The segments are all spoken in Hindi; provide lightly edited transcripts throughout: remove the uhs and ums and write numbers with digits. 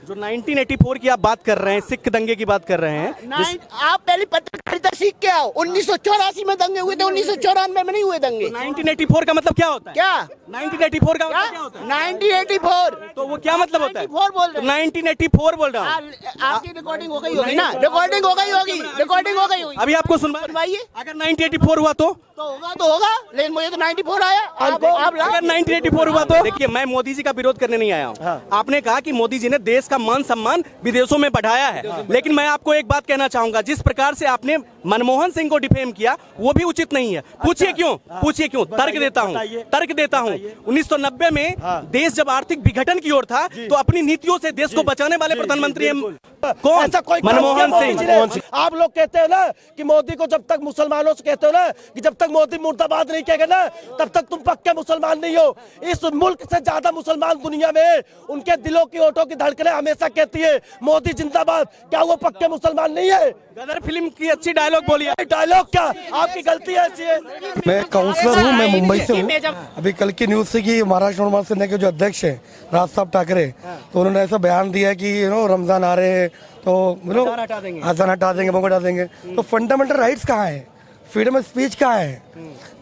जो 1984 की आप बात कर रहे हैं, सिख दंगे की बात कर रहे हैं, आप पहले पत्रकारिता सीख के आओ। 1984 में दंगे हुए थे, 1994 में नहीं हुए दंगे। 1984 का मतलब क्या होता है? क्या 1984 का मतलब क्या होता है? 1984 तो वो क्या मतलब होता है? 94 बोल रहे हैं। 1984 बोल रहा हूँ। आपकी रिकॉर्डिंग हो गई होगी ना? रिकॉर्डिंग हो गई होगी, रिकॉर्डिंग हो गई होगी। अभी आपको सुनवाइए। अगर 1984 हुआ तो होगा, लेकिन मुझे तो 94 आया। आप अगर 1984 हुआ तो देखिए, मैं मोदी जी का विरोध करने नहीं आया हूँ। आपने कहा कि मोदी जी ने देश का मान सम्मान विदेशों में बढ़ाया है, लेकिन मैं आपको एक बात कहना चाहूंगा, जिस प्रकार से आपने मनमोहन सिंह को डिफेम किया वो भी उचित नहीं है। पूछिए क्यों? पूछिए क्यों? तर्क देता हूँ। 1990 में देश जब आर्थिक विघटन की ओर था तो अपनी नीतियों से देश को बचाने वाले प्रधानमंत्री कौन? मनमोहन सिंह। आप लोग कहते हो ना कि मोदी को जब तक मुसलमानों से कहते हो ना कि जब तक मोदी मुर्दाबाद नहीं कहेगा ना तब तक तुम पक्के मुसलमान नहीं हो। इस मुल्क से ज्यादा मुसलमान दुनिया में, उनके दिलों की ओठों की धड़कनें हमेशा कहती है मोदी जिंदाबाद। क्या वो पक्के मुसलमान नहीं है? गदर फिल्म की अच्छी डायलॉग बोलिए। डायलॉग क्या? आपकी गलती ऐसी है। मैं काउंसलर हूँ, मैं मुंबई से हूँ। अभी कल की न्यूज से कि महाराष्ट्र नवनिर्माण सेना के जो अध्यक्ष है राज साहब ठाकरे, तो उन्होंने ऐसा बयान दिया कि रमजान आ रहे हैं तो अजान हटा देंगे, मौका हटा देंगे। तो फंडामेंटल राइट्स कहाँ है? फ्रीडम ऑफ स्पीच कहाँ है?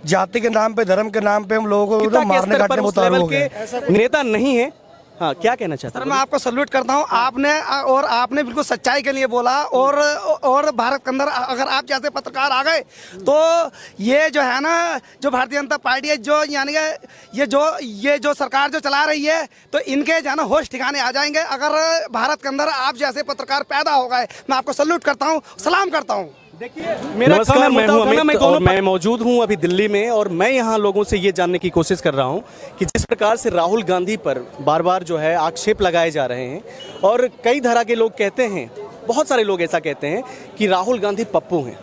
जाति के नाम पे, धर्म के नाम पे हम लोगों को मारने काटने में उतारू हो गए। नेता नहीं है। हाँ, क्या कहना चाहते हैं? सर, मैं आपको सल्यूट करता हूँ। आपने बिल्कुल सच्चाई के लिए बोला। और भारत के अंदर अगर आप जैसे पत्रकार आ गए तो ये जो है ना, जो भारतीय जनता पार्टी है, जो यानी ये जो सरकार जो चला रही है, तो इनके जो है ना होश ठिकाने आ जाएंगे अगर भारत के अंदर आप जैसे पत्रकार पैदा हो गए। मैं आपको सल्यूट करता हूँ, सलाम करता हूँ। नमस्कार, मैं मौजूद हूं अभी दिल्ली में और मैं यहां लोगों से ये जानने की कोशिश कर रहा हूं कि जिस प्रकार से राहुल गांधी पर बार बार जो है आक्षेप लगाए जा रहे हैं और कई तरह के लोग कहते हैं, बहुत सारे लोग ऐसा कहते हैं कि राहुल गांधी पप्पू हैं।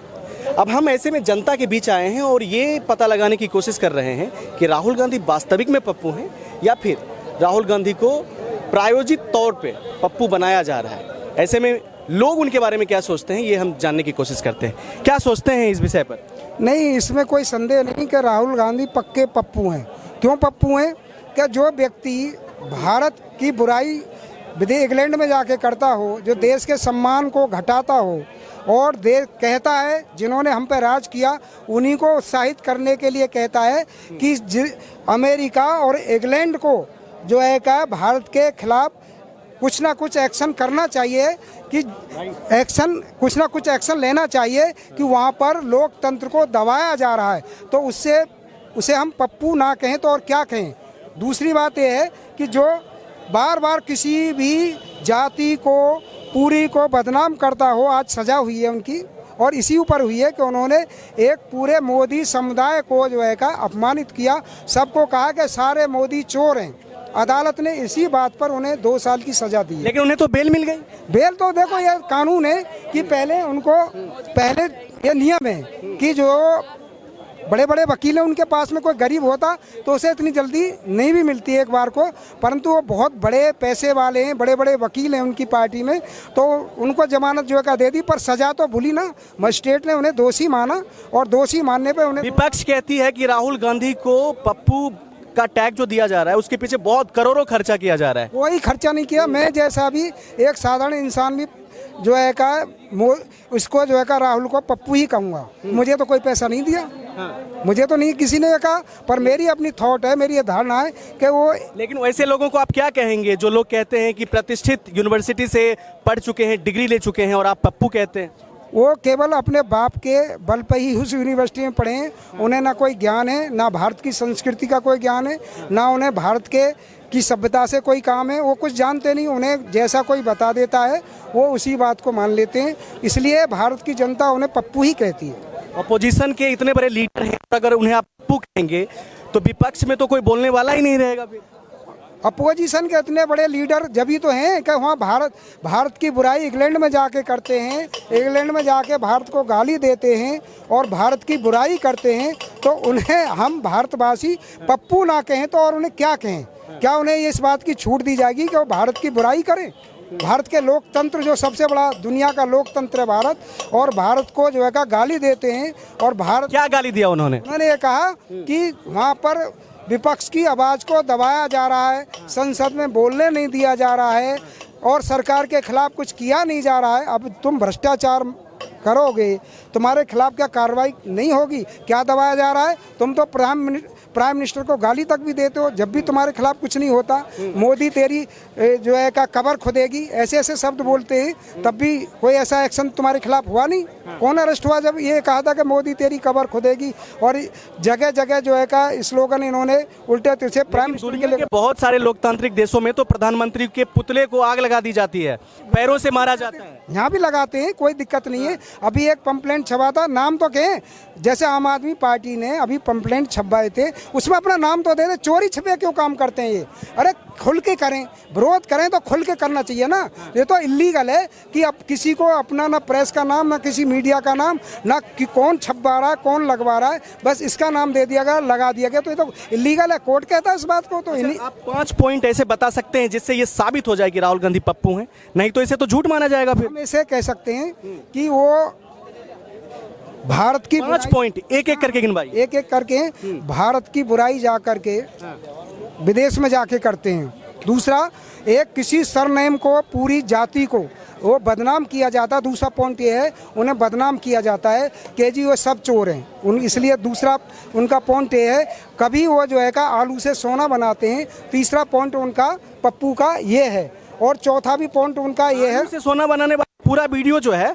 अब हम ऐसे में जनता के बीच आए हैं और ये पता लगाने की कोशिश कर रहे हैं कि राहुल गांधी वास्तविक में पप्पू हैं या फिर राहुल गांधी को प्रायोजित तौर पर पप्पू बनाया जा रहा है। ऐसे में लोग उनके बारे में क्या सोचते हैं, ये हम जानने की कोशिश करते हैं। क्या सोचते हैं इस विषय पर? नहीं, इसमें कोई संदेह नहीं कि राहुल गांधी पक्के पप्पू हैं। क्यों पप्पू हैं? क्या जो व्यक्ति भारत की बुराई इंग्लैंड में जाके करता हो, जो देश के सम्मान को घटाता हो और देश कहता है जिन्होंने हम पे राज किया उन्हीं को उत्साहित करने के लिए कहता है कि अमेरिका और इंग्लैंड को जो है क्या भारत के खिलाफ कुछ ना कुछ एक्शन करना चाहिए, कि कुछ ना कुछ एक्शन लेना चाहिए कि वहाँ पर लोकतंत्र को दबाया जा रहा है। तो उसे हम पप्पू ना कहें तो और क्या कहें। दूसरी बात यह है कि जो बार बार किसी भी जाति को पूरी को बदनाम करता हो, आज सजा हुई है उनकी और इसी ऊपर हुई है कि उन्होंने एक पूरे मोदी समुदाय को जो है का अपमानित किया, सबको कहा कि सारे मोदी चोर हैं। अदालत ने इसी बात पर उन्हें 2 साल की सजा दी है। लेकिन उन्हें तो बेल मिल गई। बेल तो देखो ये कानून है कि पहले ये नियम है कि जो बड़े बड़े वकील हैं उनके पास में कोई गरीब होता तो उसे इतनी जल्दी नहीं भी मिलती एक बार को, परंतु वो बहुत बड़े पैसे वाले हैं, बड़े बड़े वकील हैं उनकी पार्टी में, तो उनको जमानत जो है दे दी। पर सजा तो भूली ना, मजिस्ट्रेट ने उन्हें दोषी माना और दोषी मानने पर उन्हें। विपक्ष कहती है कि राहुल गांधी को पप्पू का टैग जो दिया जा रहा है उसके पीछे बहुत करोड़ों खर्चा किया जा रहा है। कोई खर्चा नहीं किया। मैं जैसा भी एक साधारण इंसान भी जो है का उसको जो है का राहुल को पप्पू ही कहूँगा। मुझे तो कोई पैसा नहीं दिया। मुझे तो नहीं किसी ने कहा, पर मेरी अपनी थॉट है, मेरी ये धारणा है कि वो। लेकिन वैसे लोगों को आप क्या कहेंगे जो लोग कहते हैं कि प्रतिष्ठित यूनिवर्सिटी से पढ़ चुके हैं, डिग्री ले चुके हैं और आप पप्पू कहते हैं? वो केवल अपने बाप के बल पर ही उस यूनिवर्सिटी में पढ़े हैं। उन्हें ना कोई ज्ञान है, ना भारत की संस्कृति का कोई ज्ञान है, ना उन्हें भारत की सभ्यता से कोई काम है। वो कुछ जानते नहीं, उन्हें जैसा कोई बता देता है वो उसी बात को मान लेते हैं। इसलिए भारत की जनता उन्हें पप्पू ही कहती है। अपोजिशन के इतने बड़े लीडर हैं, अगर उन्हें आप पप्पू कहेंगे तो विपक्ष में तो कोई बोलने वाला ही नहीं रहेगा। फिर अपोजिशन के इतने बड़े लीडर जब तो हैं कि वहाँ भारत की बुराई इंग्लैंड में जाके करते हैं, इंग्लैंड में जाके भारत को गाली देते हैं और भारत की बुराई करते हैं, तो उन्हें हम भारतवासी पप्पू ना कहें तो और उन्हें क्या कहें? क्या उन्हें इस बात की छूट दी जाएगी कि वो भारत की बुराई करें? भारत के लोकतंत्र जो सबसे बड़ा दुनिया का लोकतंत्र है भारत, और भारत को जो है का गाली देते हैं। और भारत क्या गाली दिया उन्होंने ये कहा कि वहाँ पर विपक्ष की आवाज़ को दबाया जा रहा है, संसद में बोलने नहीं दिया जा रहा है और सरकार के खिलाफ कुछ किया नहीं जा रहा है। अब तुम भ्रष्टाचार करोगे, तुम्हारे खिलाफ क्या कार्रवाई नहीं होगी? क्या दबाया जा रहा है? तुम तो प्राइम मिनिस्टर को गाली तक भी देते हो जब भी तुम्हारे खिलाफ कुछ नहीं होता। मोदी तेरी जो है का कबर खुदेगी, ऐसे ऐसे शब्द बोलते हैं, तब भी कोई ऐसा एक्शन तुम्हारे खिलाफ हुआ नहीं। कौन अरेस्ट हुआ जब ये कहा था कि मोदी तेरी कबर खुदेगी? और जगह जगह जो है का स्लोगन इन्होंने उल्टे तिरछे प्राइम मिनिस्टर के लिए। बहुत सारे लोकतांत्रिक देशों में तो प्रधानमंत्री के पुतले को आग लगा दी जाती है, पैरों से मारा जाता है। यहाँ भी लगाते हैं, कोई दिक्कत नहीं है। अभी एक पंपलेट छपा था, नाम तो कहें, जैसे आम आदमी पार्टी ने अभी पंपलेट छपवाए थे, उसमें अपना नाम तो दे दे। चोरी छिपे क्यों काम करते हैं ये? अरे खुल के करें, विरोध करें तो खुल के करना चाहिए ना। ये तो इलीगल है कि अब किसी को अपना ना प्रेस का नाम, ना किसी मीडिया का नाम, ना कि कौन छपवा रहा है, कौन लगवा रहा है, बस इसका नाम दे दिया गया, लगा दिया गया, तो ये तो इलीगल है। कोर्ट कहता है इस बात को। तो आप 5 पॉइंट ऐसे बता सकते हैं जिससे ये साबित हो जाए कि राहुल गांधी पप्पू हैं? नहीं तो इसे तो झूठ माना जाएगा। फिर हम इसे कह सकते हैं कि वो भारत की 5 पॉइंट एक एक करके गिनवाइए। एक एक करके भारत की बुराई जा करके विदेश में जाके करते हैं। दूसरा, एक किसी सरनेम को, पूरी जाति को वो बदनाम किया जाता है। दूसरा पॉइंट ये है, उन्हें बदनाम किया जाता है कि जी वो सब चोर हैं। इसलिए दूसरा उनका पॉइंट ये है, कभी वो जो है का आलू से सोना बनाते हैं। तीसरा पॉइंट उनका पप्पू का ये है। और चौथा भी पॉइंट उनका ये है, आलू से सोना बनाने वाला पूरा वीडियो जो है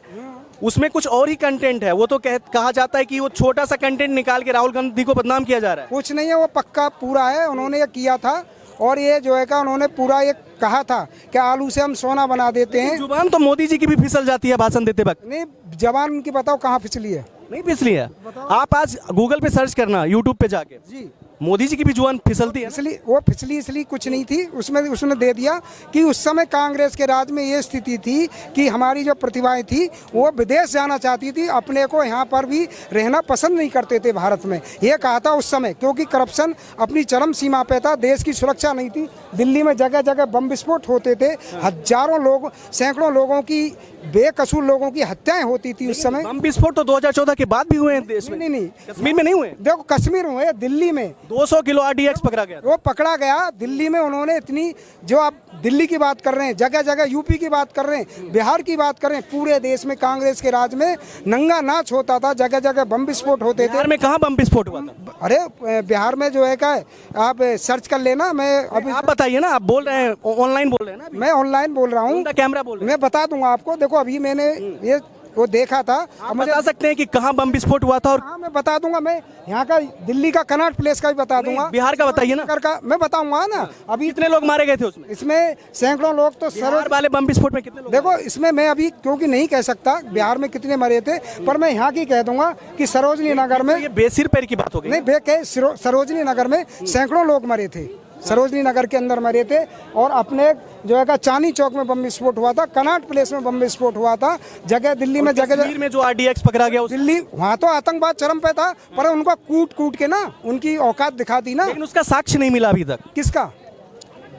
उसमें कुछ और ही कंटेंट है। वो तो कहा जाता है कि वो छोटा सा कंटेंट निकाल के राहुल गांधी को बदनाम किया जा रहा है। कुछ नहीं है, वो पक्का पूरा है। उन्होंने ये किया था और ये जो है का उन्होंने पूरा ये कहा था कि आलू से हम सोना बना देते हैं। जुबान तो मोदी जी की भी फिसल जाती है भाषण देते वक्त। नहीं, जबान उनकी बताओ कहाँ फिसली है? नहीं फिसली है। आप आज गूगल पे सर्च करना, यूट्यूब पे जाके, जी मोदी जी की भी जुबान फिसलती है। इसलिए वो फिसली इसलिए कुछ नहीं थी उसमें। उसने दे दिया कि उस समय कांग्रेस के राज में ये स्थिति थी कि हमारी जो प्रतिभाएं थी वो विदेश जाना चाहती थी, अपने को यहाँ पर भी रहना पसंद नहीं करते थे भारत में। ये कहा था उस समय, क्योंकि करप्शन अपनी चरम सीमा पे था, देश की सुरक्षा नहीं थी। दिल्ली में जगह जगह बम विस्फोट होते थे, हजारों लोग, सैकड़ों लोगों की, बेकसूर लोगों की हत्याएं होती थी उस समय। बम विस्फोट तो 2014 के बाद भी हुए हैं देश में। नहीं, कश्मीर में नहीं हुए। देखो कश्मीर हुए, दिल्ली में 200 किलो RDX पकड़ा गया। वो पकड़ा गया दिल्ली में। उन्होंने इतनी, जो आप दिल्ली की बात कर रहे हैं, जगह जगह यूपी की बात कर रहे हैं, बिहार की बात कर रहे हैं, पूरे देश में कांग्रेस के राज में नंगा नाच होता था, जगह जगह बम विस्फोट होते थे। बिहार में कहाँ बम विस्फोट हुआ था? अरे बिहार में जो है का, आप सर्च कर लेना। मैं अभी आप बताइए ना, आप बोल रहे हैं ऑनलाइन बोल रहे हैं ना? मैं ऑनलाइन बोल रहा हूँ, कैमरा बोल रहे हैं। मैं बता दूंगा आपको। देखो अभी मैंने ये वो देखा था। आप बता सकते हैं कि कहाँ बम विस्फोट हुआ था? और हाँ मैं बता दूंगा। मैं यहाँ का, दिल्ली का कनॉट प्लेस का भी बता दूंगा। बिहार का बताइए ना। का मैं बताऊंगा ना। अभी कितने लोग मारे गए थे उसमें? इसमें सैकड़ों लोग। तो बिहार वाले बम विस्फोट में कितने लोग? देखो इसमें मैं अभी क्योंकि नहीं कह सकता बिहार में कितने मरे थे, पर मैं यहाँ की कह दूंगा कि सरोजनी नगर में, ये बेसिर पैर की बात हो गई। नहीं, सरोजनी नगर में सैकड़ों लोग मरे थे। सरोजनी नगर के अंदर मरे थे। और अपने जो है चांदनी चौक में बम विस्फोट हुआ था, कनॉट प्लेस में बम विस्फोट हुआ था, जगह दिल्ली में, जगह कश्मीर में जो RDX पकड़ा गया दिल्ली, वहाँ तो आतंकवाद चरम पे था, पर उनको कूट कूट के ना उनकी औकात दिखा दी ना। लेकिन उसका साक्ष्य नहीं मिला अभी तक। किसका?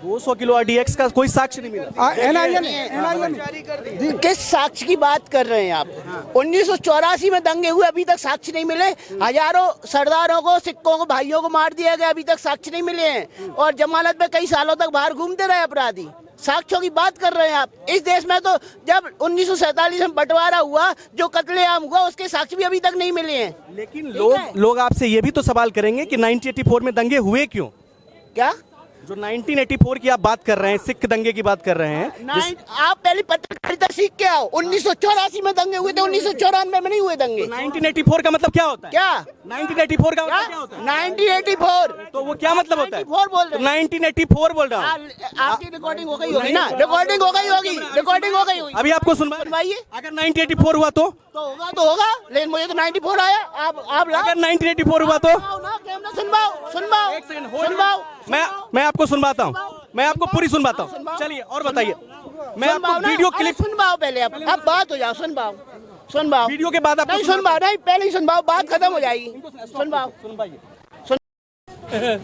200 किलो RDX का कोई साक्ष्य नहीं मिला। NIA किस साक्ष्य की बात कर रहे हैं आप? 1984 में दंगे हुए, अभी तक साक्ष्य नहीं मिले। हजारों सरदारों को, सिक्कों को, भाइयों को मार दिया गया, अभी तक साक्ष्य नहीं मिले हैं। और जमानत में कई सालों तक बाहर घूमते रहे अपराधी। साक्ष्यों की बात कर रहे हैं आप? इस देश में तो जब 1947 में बंटवारा हुआ, जो कत्लेआम हुआ, उसके साक्ष्य भी अभी तक नहीं मिले हैं। लेकिन लोग आपसे ये भी तो सवाल करेंगे कि 1984 में दंगे हुए क्यों? क्या जो 1984 की आप बात कर रहे हैं, सिख दंगे की बात कर रहे हैं, आप पहले पत्रकारिता सीख के आओ। 1984 में दंगे हुए थे, 1994 में नहीं हुए दंगे। 1984 का मतलब क्या होता है? क्या 1984 का मतलब क्या होता है? 1984 तो वो क्या मतलब होता है? 1984 बोल रहे हैं। 1984 बोल रहा हूँ। आपकी रिकॉर्डिंग हो गई होगी ना? रिकॉर्डिंग हो गई होगी, रिकॉर्डिंग हो गई होगी। अभी आपको सुनवाइए। अगर 1984 हुआ तो होगा, लेकिन मुझे तो 94 आया। आप अगर 1984 हुआ तो सुनवाओ। मैं आपको सुनवाता हूँ, मैं आपको पूरी सुनवाता हूँ। चलिए और बताइए। मैं आपको वीडियो क्लिप सुनवाओ पहले। अब बात हो जाओ, सुनवाओ। वीडियो के बाद आपको नहीं सुनवाओ, नहीं पहले ही सुनवाओ, बात खत्म हो जाएगी। सुनवाओ।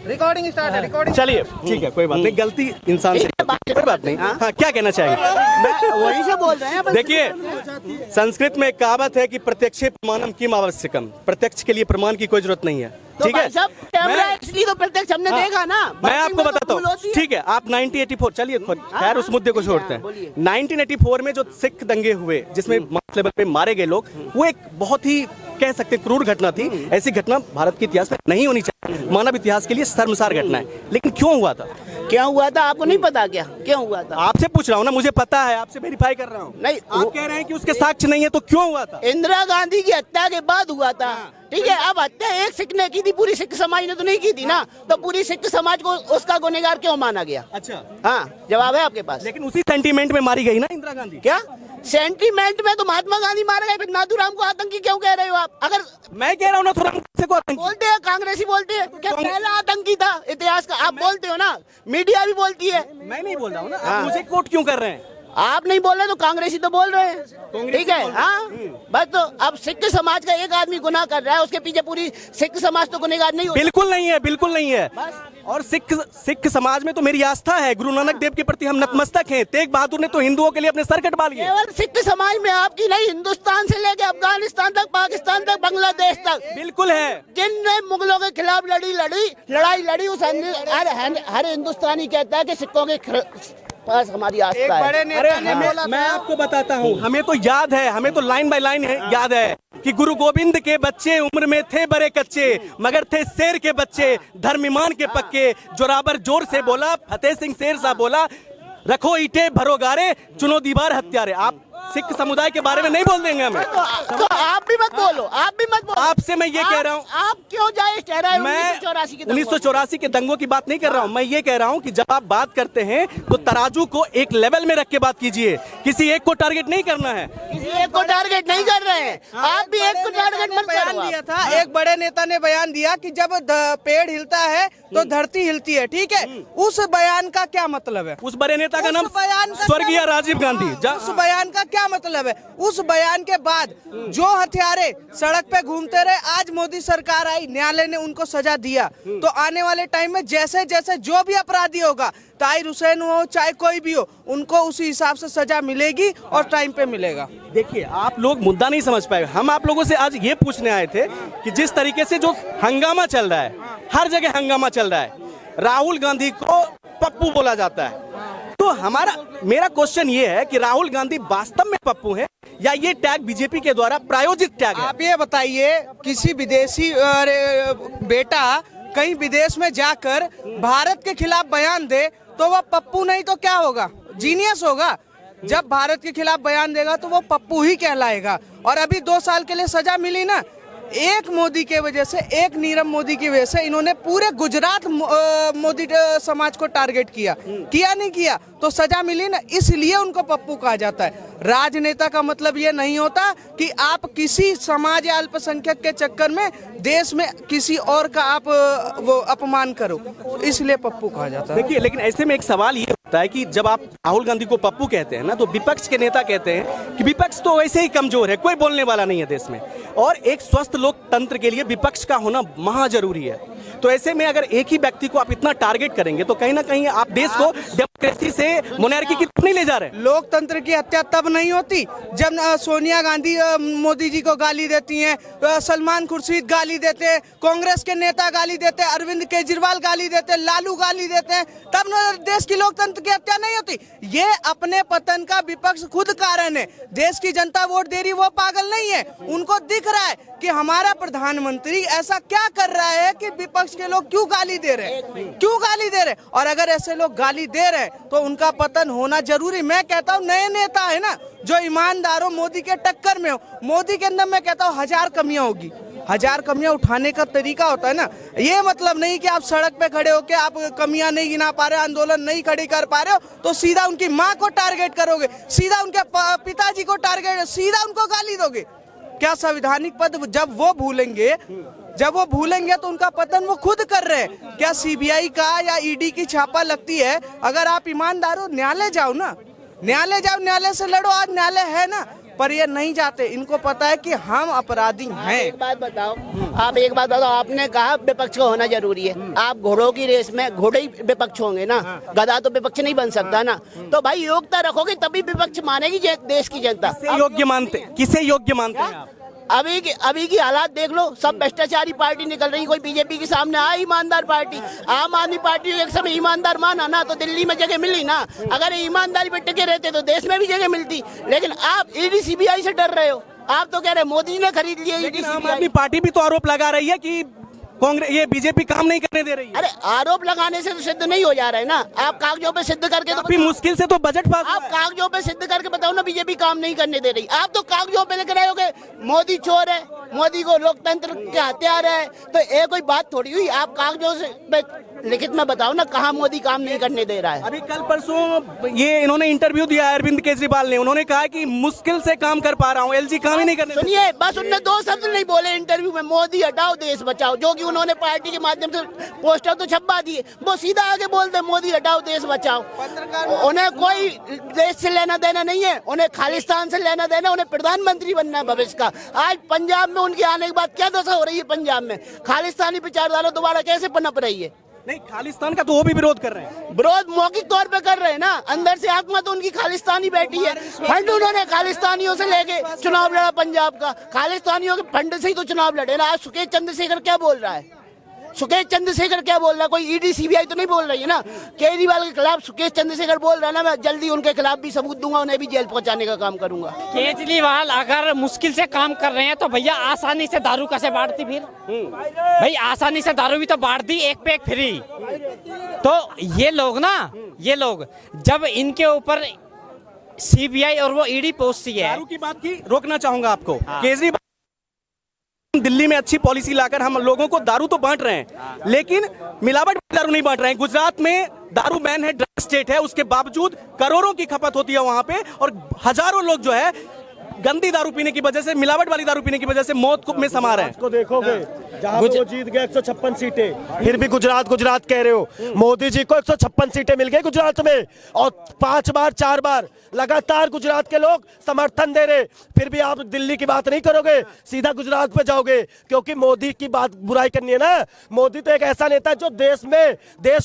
रिकॉर्डिंग स्टार्ट है, रिकॉर्डिंग। चलिए ठीक है, कोई बात नहीं, गलती इंसान से, कोई बात नहीं। हाँ, क्या कहना चाहेंगे? वही से बोल रहे हैं। देखिए, संस्कृत में एक कहावत है कि प्रत्यक्षे प्रमाणम किम आवश्यकम। प्रत्यक्ष के लिए प्रमाण की कोई जरूरत नहीं है। ठीक है। भाई साहब, कैमरा एक्चुअली तो प्रत्यक्ष हमने देखा ना। मैं बाकी आपको में तो बताता भूल हूँ, होती है। ठीक है, आप 1984, चलिए खैर उस मुद्दे को छोड़ते हैं। बोलिए। 1984 में जो सिख दंगे हुए, जिसमें मास लेवल पे मारे गए लोग, वो एक बहुत ही कह सकते हैं क्रूर घटना थी। ऐसी घटना भारत के इतिहास में नहीं होनी चाहिए, मानव इतिहास के लिए शर्मसार घटना है। लेकिन क्यों हुआ था? क्या हुआ था आपको नहीं पता? क्या क्यों हुआ था? आपसे पूछ रहा हूँ ना, मुझे पता है, आपसे वेरीफाई कर रहा हूँ। नहीं, आप कह रहे हैं कि उसके साक्ष्य नहीं है, तो क्यों हुआ था? इंदिरा गांधी की हत्या के बाद हुआ था। ठीक है, अब हत्या एक सिख ने की थी, पूरी सिख समाज ने तो नहीं की थी ना। तो पूरी सिख समाज को उसका गुनहगार क्यों माना गया? अच्छा, हाँ, जवाब है आपके पास। लेकिन उसी सेंटीमेंट में मारी गई ना इंदिरा गांधी। क्या सेंटीमेंट में तो महात्मा गांधी मारे गए, फिर नाथूराम को आतंकी क्यों कह रहे हो आप? अगर मैं कह रहा हूँ ना, थोड़ा को आतंकी। बोलते हैं कांग्रेसी, बोलते हैं क्या पहला आतंकी था इतिहास का? आप बोलते हो ना, मीडिया भी बोलती है। मैं नहीं बोल रहा हूँ ना, आप मुझे कोट क्यों कर रहे हैं? आप नहीं बोल रहे तो कांग्रेसी तो बोल रहे हैं। ठीक है, हाँ, बस तो अब सिख समाज का एक आदमी गुनाह कर रहा है, उसके पीछे पूरी सिख समाज तो गुनहगार नहीं होती। बिल्कुल नहीं है, बिल्कुल नहीं है। और सिख समाज में तो मेरी आस्था है, गुरु नानक देव के प्रति हम नतमस्तक हैं। तेग बहादुर ने तो हिंदुओं के लिए अपने सर कटवा लिए। केवल सिख समाज में आपकी नहीं, हिंदुस्तान से लेके अफगानिस्तान तक, पाकिस्तान तक, बांग्लादेश तक, बिल्कुल है। जिनने मुगलों के खिलाफ लड़ाई लड़ी, उस हर हिंदुस्तानी कहता है कि सिखों के पास हमारी आस्था है। अरे मैं आपको बताता हूँ, हमें तो याद है, हमें तो लाइन बाय लाइन है याद है कि गुरु गोविंद के बच्चे उम्र में थे बड़े कच्चे, मगर थे शेर के बच्चे, धर्म ईमान के पक्के। जोरावर जोर से बोला, फतेह सिंह शेर सा बोला, रखो ईटे भरो गारे, चुनो दीवार हत्यारे। आप सिख समुदाय के बारे में नहीं बोल देंगे हमें। तो आप भी मत बोलो, आप भी मत बोलो। आपसे मैं ये कह रहा हूँ, आप क्यों जाए कह रहे हैं? मैं 1984 के दंगों की बात नहीं कर रहा हूँ। मैं ये कह रहा हूँ कि जब आप बात करते हैं तो तराजू को एक लेवल में रख के बात कीजिए, किसी एक को टारगेट नहीं करना है। किसी एक को टारगेट नहीं कर रहे हैं, आप भी एक को टारगेट मत बयान करो। दिया था, एक बड़े नेता ने बयान दिया कि जब पेड़ हिलता है तो धरती हिलती है। ठीक है, उस बयान का क्या मतलब है? उस बड़े नेता का नाम स्वर्गीय राजीव गांधी। उस बयान का क्या मतलब है? उस बयान के बाद जो हथियारे सड़क पे घूमते रहे, आज मोदी सरकार आई, न्यायालय ने उनको सजा दिया। तो आने वाले टाइम में जैसे जैसे जो भी अपराधी होगा, ताहिर हुसैन हो चाहे कोई भी हो, उनको उसी हिसाब से सजा मिलेगी और टाइम पे मिलेगा। देखिए, आप लोग मुद्दा नहीं समझ पाए। हम आप लोगों से आज ये पूछने आए थे कि जिस तरीके से जो हंगामा चल रहा है, हर जगह हंगामा चल रहा है, राहुल गांधी को पप्पू बोला जाता है, तो मेरा क्वेश्चन ये है कि राहुल गांधी वास्तव में पप्पू है या ये टैग बीजेपी के द्वारा प्रायोजित टैग है? आप ये बताइए, किसी विदेशी बेटा कहीं विदेश में जाकर भारत के खिलाफ बयान दे तो वह पप्पू नहीं तो क्या होगा? जीनियस होगा। जब भारत के खिलाफ बयान देगा तो वो पप्पू ही कहलाएगा। और अभी 2 साल के लिए सजा मिली ना, एक मोदी के वजह से, एक नीरव मोदी की वजह से इन्होंने पूरे गुजरात मोदी समाज को टारगेट किया नहीं किया तो सजा मिली ना, इसलिए उनको पप्पू कहा जाता है। राजनेता का मतलब ये नहीं होता कि आप किसी समाज या अल्पसंख्यक के चक्कर में देश में किसी और का आप वो अपमान करो, इसलिए पप्पू कहा जाता है। देखिए, लेकिन ऐसे में एक सवाल ये होता है कि जब आप राहुल गांधी को पप्पू कहते हैं ना, तो विपक्ष के नेता कहते हैं कि विपक्ष तो वैसे ही कमजोर है, कोई बोलने वाला नहीं है देश में, और एक स्वस्थ लोकतंत्र के लिए विपक्ष का होना महा जरूरी है। तो ऐसे में अगर एक ही व्यक्ति को आप इतना टारगेट करेंगे तो कहीं ना कहीं आप देश को डेमोक्रेसी से मोनार्की की तरफ नहीं ले जा रहे। लोकतंत्र की हत्या तब नहीं होती जब सोनिया गांधी मोदी जी को गाली देती हैं, सलमान खुर्शीद गाली देते हैं, कांग्रेस के नेता गाली देते हैं, अरविंद केजरीवाल गाली देते हैं, लालू गाली देते हैं, तब देश की लोकतंत्र की हत्या नहीं होती। ये अपने पतन का विपक्ष खुद कारण है। देश की जनता वोट दे रही, वो पागल नहीं है। उनको दिख रहा है कि हमारा प्रधानमंत्री ऐसा क्या कर रहा है कि विपक्ष के लोग क्यों गाली दे रहे हैं, क्यों गाली दे रहे हैं। और अगर ऐसे लोग गाली दे रहे हैं तो उनका पतन होना जरूरी। मैं कहता हूँ नए नेता है ना जो ईमानदार हो, मोदी के टक्कर में हो। मोदी के अंदर मैं कहता हूँ 1000 कमियां होगी, 1000 कमियां उठाने का तरीका होता है ना। ये मतलब नहीं कि आप सड़क पे खड़े होके आप कमियां नहीं गिना पा रहे, आंदोलन नहीं खड़ी कर पा रहे हो तो सीधा उनकी माँ को टारगेट करोगे, सीधा उनके पिताजी को टारगेट, सीधा उनको गाली दोगे। क्या संवैधानिक पद जब वो भूलेंगे तो उनका पतन वो खुद कर रहे हैं। क्या सीबीआई का या ईडी की छापा लगती है? अगर आप ईमानदार हो न्यायालय जाओ ना, न्यायालय जाओ, न्यायालय से लड़ो। आज न्यायालय है ना, पर ये नहीं जाते। इनको पता है कि हम अपराधी हैं। एक बात बताओ, आपने कहा विपक्ष का होना जरूरी है। आप घोड़ों की रेस में घोड़े ही विपक्ष होंगे ना, गधा तो विपक्ष नहीं बन सकता ना। तो भाई योग्यता रखोगे तभी विपक्ष मानेगी देश की जनता। किसे योग्य मानते हैं आप? अभी की हालात देख लो, सब भ्रष्टाचारी पार्टी निकल रही। कोई बीजेपी के सामने आ ईमानदार पार्टी, आम आदमी पार्टी एक समय ईमानदार माना ना तो दिल्ली में जगह मिली ना। अगर ईमानदारी पे टिके रहते तो देश में भी जगह मिलती। लेकिन आप ईडी सीबीआई से डर रहे हो। आप तो कह रहे मोदी ने खरीद लिया ईडी आम सीबीआई। आदमी पार्टी भी तो आरोप लगा रही है कि कांग्रेस ये बीजेपी काम नहीं करने दे रही है। अरे आरोप लगाने से तो सिद्ध नहीं हो जा रहा है ना। आप कागजों पे सिद्ध करके तो काफी मुश्किल से तो बजट पास आप कागजों पे सिद्ध करके बताओ ना बीजेपी काम नहीं करने दे रही। आप तो कागजों पे लेकर आए होगे मोदी चोर है, मोदी को लोकतंत्र के हथियार है, तो ये कोई बात थोड़ी हुई। आप कागजों से लिखित में बताओ ना कहाँ मोदी काम नहीं करने दे रहा है। अभी कल परसों ये इन्होंने इंटरव्यू दिया अरविंद केजरीवाल ने, उन्होंने कहा कि मुश्किल से काम कर पा रहा हूँ, एलजी काम ही नहीं करने। सुनिए बस उनने दो शब्द नहीं बोले इंटरव्यू में, मोदी हटाओ देश बचाओ, जो कि उन्होंने पार्टी के माध्यम से पोस्टर तो छपवा दिए। वो सीधा आगे बोलते मोदी हटाओ देश बचाओ। उन्हें कोई देश से लेना देना नहीं है, उन्हें खालिस्तान से लेना देना, उन्हें प्रधानमंत्री बनना है भविष्य का। आज पंजाब में उनके आने के बाद क्या दशा हो रही है पंजाब में, खालिस्तानी विचारधारा दोबारा कैसे पनप रही है। नहीं, खालिस्तान का तो वो भी विरोध कर रहे हैं। विरोध मौखिक तौर पे कर रहे हैं ना, अंदर से आत्मा तो उनकी खालिस्तानी बैठी है। फंड उन्होंने खालिस्तानियों से लेके चुनाव लड़ा पंजाब का, खालिस्तानियों के फंड से ही तो चुनाव लड़े ना। आज सुकेश चंद्रशेखर क्या बोल रहा है, सुकेश चंद्रशेखर क्या बोल रहा है, कोई ईडी सीबीआई तो नहीं बोल रही है ना। केजरीवाल के खिलाफ सुकेश चंद्रशेखर बोल रहा है ना, मैं जल्दी उनके खिलाफ भी सबूत दूंगा, उन्हें भी जेल पहुंचाने का काम करूंगा। केजरीवाल अगर मुश्किल से काम कर रहे हैं तो भैया आसानी से दारू कैसे बांटती फिर? भाई आसानी से दारू भी तो बांट दी, एक पे एक फ्री। तो ये लोग जब इनके ऊपर सीबीआई और वो ईडी पहुंचती है। दारू की बात की रोकना चाहूंगा आपको। केजरीवाल दिल्ली में अच्छी पॉलिसी लाकर हम लोगों को दारू तो बांट रहे हैं, लेकिन मिलावट दारू नहीं बांट रहे हैं। गुजरात में दारू बैन है, ड्रग स्टेट है, उसके बावजूद करोड़ों की खपत होती है वहां पे, और हजारों लोग जो है गंदी दारू पीने की वजह से, मिलावट वाली दारू पीने की वजह से मौत में समा रहे हैं। को देखोगे जहाँ वो जीत गए 156 सीटें, फिर भी गुजरात कह रहे हो। मोदी जी को 156 सीटें मिल गई गुजरात में, और 5 बार 4 बार लगातार गुजरात के लोग समर्थन दे रहे। फिर भी आप दिल्ली की बात नहीं करोगे, सीधा गुजरात पे जाओगे, क्योंकि मोदी की बात बुराई करनी है ना। मोदी तो एक ऐसा नेता है जो देश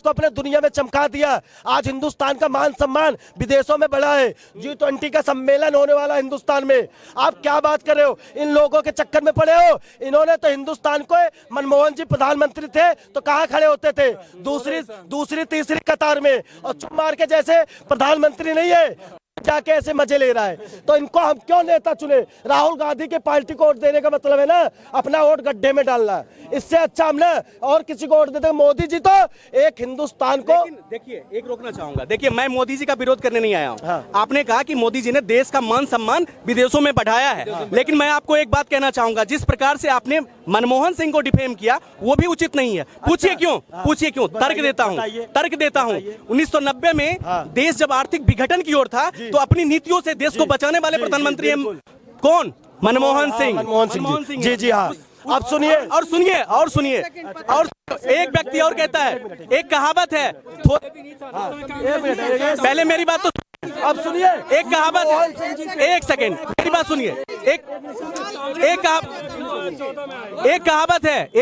को अपने दुनिया में चमका दिया। आज हिंदुस्तान का मान सम्मान विदेशों में बढ़ा है। G20 का सम्मेलन होने वाला हिंदुस्तान में, आप क्या बात कर रहे हो? इन लोगों के चक्कर में पड़े हो। इन्होंने तो हिंदुस्तान को, मनमोहन जी प्रधानमंत्री थे तो कहाँ खड़े होते थे? दूसरी तीसरी कतार में, और चुप मार के जैसे प्रधानमंत्री नहीं है जाके ऐसे मजे ले रहा है। तो इनको हम क्यों नेता चुने? राहुल गांधी के पार्टी को वोट देने का मतलब है ना अपना वोट गड्ढे में डालना। इससे अच्छा हम ना और किसी को वोट देते। मोदी जी तो एक हिंदुस्तान को, देखिए एक रोकना चाहूंगा। देखिए मैं मोदी जी का विरोध करने नहीं आया हूँ। हाँ। आपने कहा कि मोदी जी ने देश का मान सम्मान विदेशों में बढ़ाया है, लेकिन मैं आपको एक बात कहना चाहूंगा, जिस प्रकार से आपने मनमोहन सिंह को डिफेम किया वो भी उचित नहीं है। पूछिए क्यों, पूछिए क्यों। तर्क देता हूँ 1990 में देश जब आर्थिक विघटन की ओर था तो अपनी नीतियों से देश को बचाने वाले प्रधानमंत्री कौन? मनमोहन सिंह जी हाँ। अब सुनिए और एक व्यक्ति और कहता है, एक कहावत है, पहले मेरी बात तो अब सुनिए, एक कहावत है, एक सेकेंड मेरी बात सुनिए। एक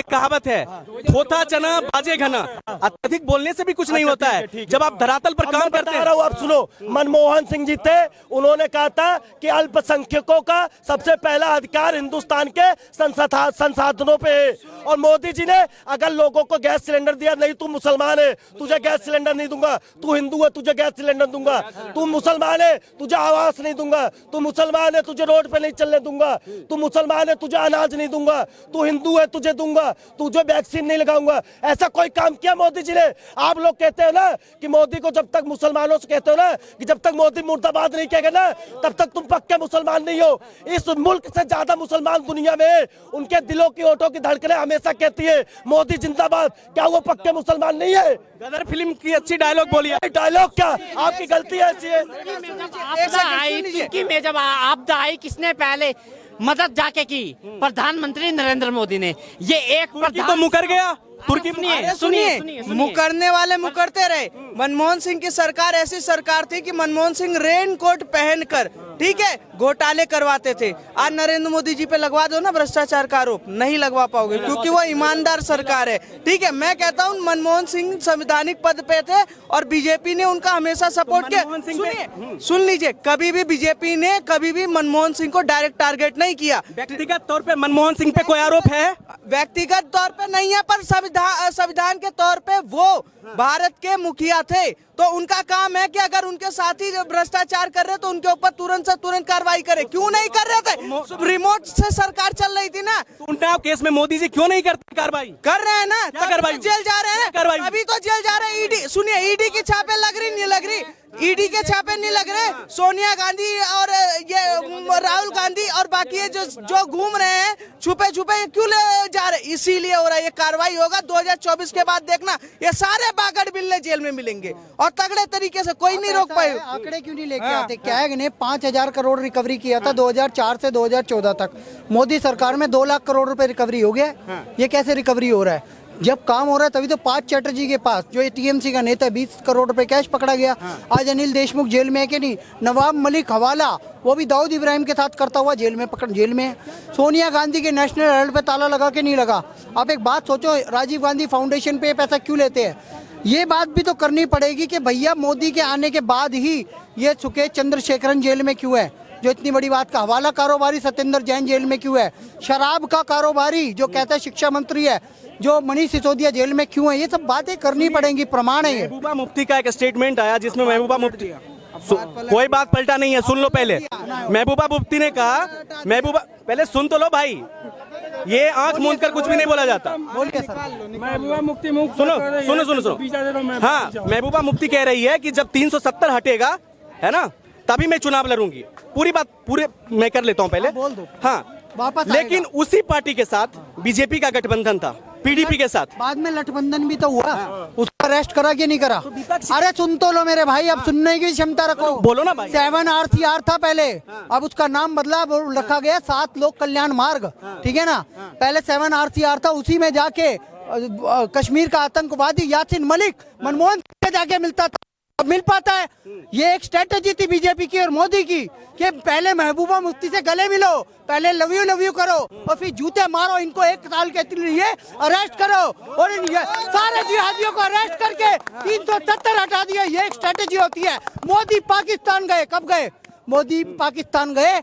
कहावत है, थोथा चना बाजे घना। अत्यधिक बोलने से भी कुछ नहीं होता है जब आप धरातल पर काम करते हैं। आप सुनो, मनमोहन सिंह जी थे, उन्होंने कहा था कि अल्पसंख्यकों का सबसे पहला अधिकार हिंदुस्तान के संसाधनों पे है। और मोदी जी ने अगर लोगों को गैस सिलेंडर दिया, नहीं तू मुसलमान है तुझे गैस सिलेंडर नहीं दूंगा, तू हिंदू है तुझे गैस सिलेंडर दूंगा, तू मुसलमान है तुझे आवास नहीं दूंगा, तू मुसलमान है तुझे रोड पे नहीं चलने दूंगा, तू मुसलमान है तुझे अनाज नहीं दूंगा, तू हिंदू है तुझे दूंगा, तुझे वैक्सीन नहीं लगाऊंगा। ऐसा कोई काम किया मोदी जी ने? आप लोग कहते हो ना कि मोदी को, जब तक मुसलमानों से कहते हो ना कि जब तक मोदी मुर्दाबाद नहीं कहेगा ना तब तक तुम पक्के मुसलमान नहीं हो। इस मुल्क से ज्यादा मुसलमान दुनिया में, उनके दिलों की ओठों की धड़कनें हमेशा कहती है मोदी जिंदाबाद। क्या वो पक्के मुसलमान नहीं है? गदर फिल्म की अच्छी डायलॉग बोली है। डायलॉग क्या, आपकी गलती ऐसी है। तुर्की में जब आपदा आई किसने पहले मदद जाके की? प्रधानमंत्री नरेंद्र मोदी ने। ये एक तुर्की तो मुकर गया। तुर्की सुनिए, मुकरने वाले मुकरते रहे, मनमोहन सिंह की सरकार ऐसी सरकार थी कि मनमोहन सिंह रेन कोट पहनकर, ठीक है, घोटाले करवाते थे। आज नरेंद्र मोदी जी पे लगवा दो ना भ्रष्टाचार का आरोप, नहीं लगवा पाओगे क्योंकि वो ईमानदार सरकार है। ठीक है, मैं कहता हूँ मनमोहन सिंह संवैधानिक पद पे थे और बीजेपी ने उनका हमेशा सपोर्ट किया। सुनिए, सुन लीजिए, कभी भी बीजेपी ने कभी भी मनमोहन सिंह को डायरेक्ट टारगेट नहीं किया। व्यक्तिगत तौर पे मनमोहन सिंह पे कोई आरोप है? व्यक्तिगत तौर पे नहीं है, पर संविधान के तौर पे वो भारत के मुखिया थे, तो उनका काम है कि अगर उनके साथी भ्रष्टाचार कर रहे तो उनके ऊपर तुरंत से तुरंत कार्रवाई करे। क्यों नहीं कर रहे थे? रिमोट से सरकार चल रही थी ना। उन्नाव केस में मोदी जी क्यों नहीं करते कार्रवाई? कर रहे हैं ना, क्या कार्रवाई? जेल जा रहे हैं, अभी तो जेल जा रहे हैं। ईडी, सुनिए, ईडी की छापे लग रही नहीं लग रही, ईडी के छापे नहीं लग रहे। सोनिया गांधी और ये राहुल गांधी और बाकी ये जो घूम रहे हैं छुपे छुपे, क्यों ले जा रहे? इसीलिए हो रहा है। ये कार्रवाई होगा 2024 के बाद, देखना ये सारे बागड़ बिल्ले जेल में मिलेंगे और तगड़े तरीके से, कोई नहीं रोक पाए। आंकड़े क्यों नहीं लेके आते? कैग ने 5,000 करोड़ रिकवरी किया था 2004 से 2014 तक। मोदी सरकार में 2 लाख करोड़ रुपए रिकवरी हो गया। ये कैसे रिकवरी हो रहा है? जब काम हो रहा है तभी तो पार्थ चैटर्जी के पास, जो टीएमसी का नेता, 20 करोड़ रुपए कैश पकड़ा गया। आज अनिल देशमुख जेल में है कि नहीं? नवाब मलिक हवाला, वो भी दाऊद इब्राहिम के साथ करता हुआ जेल में है। सोनिया गांधी के नेशनल हेराल्ड पे ताला लगा के नहीं लगा। आप एक बात सोचो, राजीव गांधी फाउंडेशन पे पैसा क्यों लेते हैं? ये बात भी तो करनी पड़ेगी कि भैया मोदी के आने के बाद ही ये सुकेश चंद्रशेखरन जेल में क्यों है, जो इतनी बड़ी बात का हवाला कारोबारी सत्येंद्र जैन जेल में क्यों है, शराब का कारोबारी जो कहता है शिक्षा मंत्री है, जो मनीष सिसोदिया जेल में क्यों है? ये सब बातें करनी पड़ेंगी, प्रमाण है। महबूबा मुफ्ती का एक स्टेटमेंट आया जिसमें महबूबा मुफ्ती, कोई बात पलटा नहीं है, सुन लो पहले। महबूबा मुफ्ती ने कहा, महबूबा, पहले सुन तो लो भाई, ये आंख मूंद कर कुछ भी नहीं बोला जाता। बोलिए सर। महबूबा मुफ्ती सुनो। हाँ, महबूबा मुफ्ती कह रही है कि जब 370 हटेगा, है ना, तभी मैं चुनाव लड़ूंगी। पूरी बात पूरे मैं कर लेता हूँ पहले। बोल दो। हाँ, वापस लेकिन उसी पार्टी के साथ बीजेपी का गठबंधन था, पीडीपी के साथ। बाद में गठबंधन भी तो हुआ। उसको अरेस्ट करा कि नहीं करा? अरे सुन तो लो मेरे भाई, अब सुनने की क्षमता रखो। बोलो ना भाई। 7 RCR था पहले, अब उसका नाम बदला, रखा गया 7 लोक कल्याण मार्ग, ठीक है ना। पहले 7 RCR था, उसी में जाके कश्मीर का आतंकवादी यासीन मलिक मनमोहन से जाके मिलता था, अब मिल पाता है। ये एक स्ट्रेटेजी थी बीजेपी की और मोदी की कि पहले महबूबा मुफ्ती से गले मिलो, पहले लव यू करो और फिर जूते मारो, इनको 1 साल के लिए अरेस्ट करो और इन सारे जिहादियों को अरेस्ट करके 370 हटा दिया। ये एक स्ट्रेटेजी होती है। मोदी पाकिस्तान गए, कब गए? मोदी पाकिस्तान गए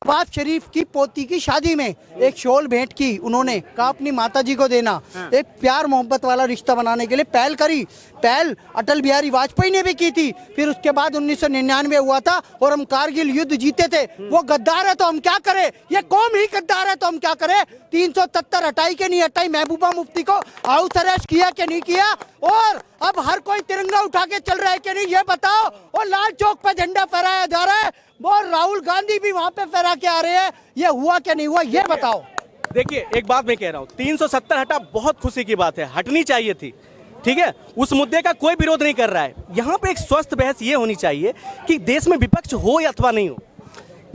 नवाज शरीफ की पोती की शादी में, एक शॉल भेंट की उन्होंने, कहा अपनी माताजी को देना। एक प्यार मोहब्बत वाला रिश्ता बनाने के लिए पहल करी। पहल अटल बिहारी वाजपेयी ने भी की थी। फिर उसके बाद 1999 हुआ था और हम कारगिल युद्ध जीते थे। वो गद्दार है तो हम क्या करें? ये कौम ही गद्दार है तो हम क्या करें? 370 हटाई के नहीं हटाई? महबूबा मुफ्ती को हाउस अरेस्ट किया कि नहीं किया? और अब हर कोई तिरंगा उठा के चल रहा है कि नहीं, ये बताओ। और लाल चौक पे झंडा फहराया जा रहा है, और राहुल गांधी भी वहां पे फहरा के आ रहे हैं। ये हुआ क्या नहीं हुआ, ये बताओ। देखिए, एक बात मैं कह रहा हूँ, 370 हटा, बहुत खुशी की बात है, हटनी चाहिए थी, ठीक है, उस मुद्दे का कोई विरोध नहीं कर रहा है। यहाँ पे एक स्वस्थ बहस ये होनी चाहिए कि देश में विपक्ष हो अथवा नहीं हो।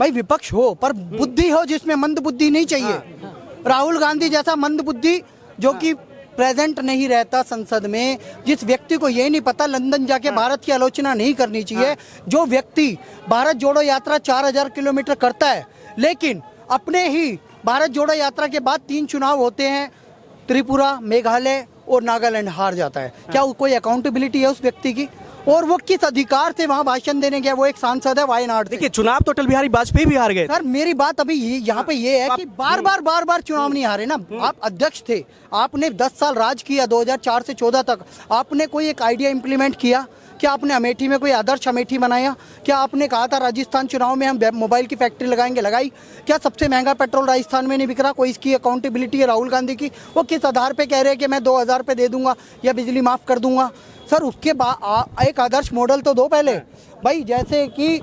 भाई विपक्ष हो, पर बुद्धि हो जिसमें मंद बुद्धि नहीं चाहिए। राहुल गांधी जैसा मंद बुद्धि जो कि प्रेजेंट नहीं रहता संसद में, जिस व्यक्ति को ये नहीं पता लंदन जाके भारत की आलोचना नहीं करनी चाहिए, जो व्यक्ति भारत जोड़ो यात्रा 4000 किलोमीटर करता है, लेकिन अपने ही भारत जोड़ो यात्रा के बाद 3 चुनाव होते हैं, त्रिपुरा, मेघालय और नागालैंड, हार जाता है। क्या कोई अकाउंटेबिलिटी है उस व्यक्ति की? और वो किस अधिकार से वहाँ भाषण देने गया? वो एक सांसद है वायनाड। देखिए, चुनाव तो अटल बिहारी वाजपेयी भी हार गए। सर मेरी बात अभी यहाँ पे ये है कि बार बार चुनाव नहीं हारे ना। आप अध्यक्ष थे, आपने 10 साल राज किया 2004 से 14 तक। आपने कोई एक आइडिया इम्प्लीमेंट किया? क्या आपने अमेठी में कोई आदर्श अमेठी बनाया? क्या आपने कहा था राजस्थान चुनाव में हम मोबाइल की फैक्ट्री लगाएंगे, लगाई? क्या सबसे महंगा पेट्रोल राजस्थान में नहीं बिक रहा? कोई इसकी अकाउंटेबिलिटी है राहुल गांधी की? वो किस आधार पे कह रहे हैं कि मैं 2000 रुपये दे दूंगा या बिजली माफ कर दूंगा? सर उसके बाद एक आदर्श मॉडल तो दो पहले भाई। जैसे कि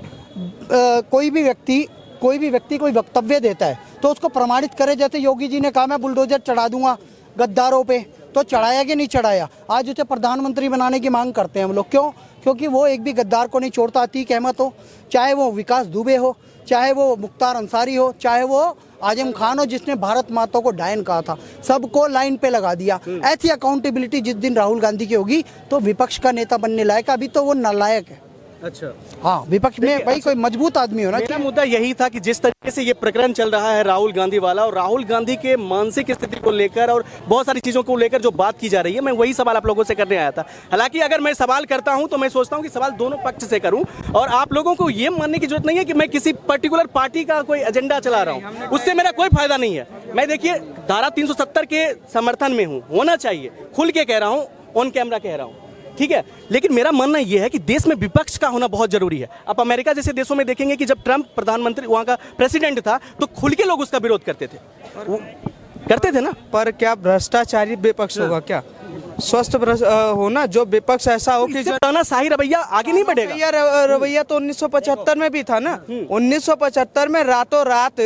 कोई भी व्यक्ति कोई वक्तव्य देता है तो उसको प्रमाणित करे। जैसे योगी जी ने कहा मैं बुलडोजर चढ़ा दूंगा गद्दारों पे, तो चढ़ाया कि नहीं चढ़ाया? आज उसे प्रधानमंत्री बनाने की मांग करते हैं हम लोग। क्यों? क्योंकि वो एक भी गद्दार को नहीं छोड़ता। अतीक अहमद हो, चाहे वो विकास दुबे हो, चाहे वो मुख्तार अंसारी हो, चाहे वो आजम खान हो जिसने भारत माता को डायन कहा था, सबको लाइन पे लगा दिया। ऐसी अकाउंटेबिलिटी जिस दिन राहुल गांधी की होगी तो विपक्ष का नेता बनने लायक, अभी तो वो नालायक है। अच्छा, हाँ, विपक्ष में भाई कोई मजबूत आदमी होना मेरा मुद्दा यही था कि जिस तरीके से ये प्रकरण चल रहा है राहुल गांधी वाला, और राहुल गांधी के मानसिक स्थिति को लेकर और बहुत सारी चीज़ों को लेकर जो बात की जा रही है, मैं वही सवाल आप लोगों से करने आया था। हालांकि अगर मैं सवाल करता हूं तो मैं सोचता हूं कि सवाल दोनों पक्ष से करूं, और आप लोगों को ये मानने की जरूरत नहीं है कि मैं किसी पर्टिकुलर पार्टी का कोई एजेंडा चला रहा हूँ, उससे मेरा कोई फायदा नहीं है। मैं देखिए धारा 370 के समर्थन में हूँ, होना चाहिए, खुल के कह रहा हूँ, ऑन कैमरा कह रहा हूँ, ठीक है। लेकिन मेरा मानना यह है कि देश में विपक्ष का होना बहुत जरूरी है। आप अमेरिका जैसे देशों में देखेंगे कि जब ट्रंप प्रधानमंत्री वहां का प्रेसिडेंट था तो खुल के लोग उसका विरोध करते थे ना। पर क्या भ्रष्टाचारी विपक्ष होगा क्या? स्वस्थ हो ना, जो विपक्ष ऐसा हो कि जो तानाशाही रवैया आगे नहीं बढ़ेगा। रवैया तो 1975 में भी था ना। 1975 में रातों रात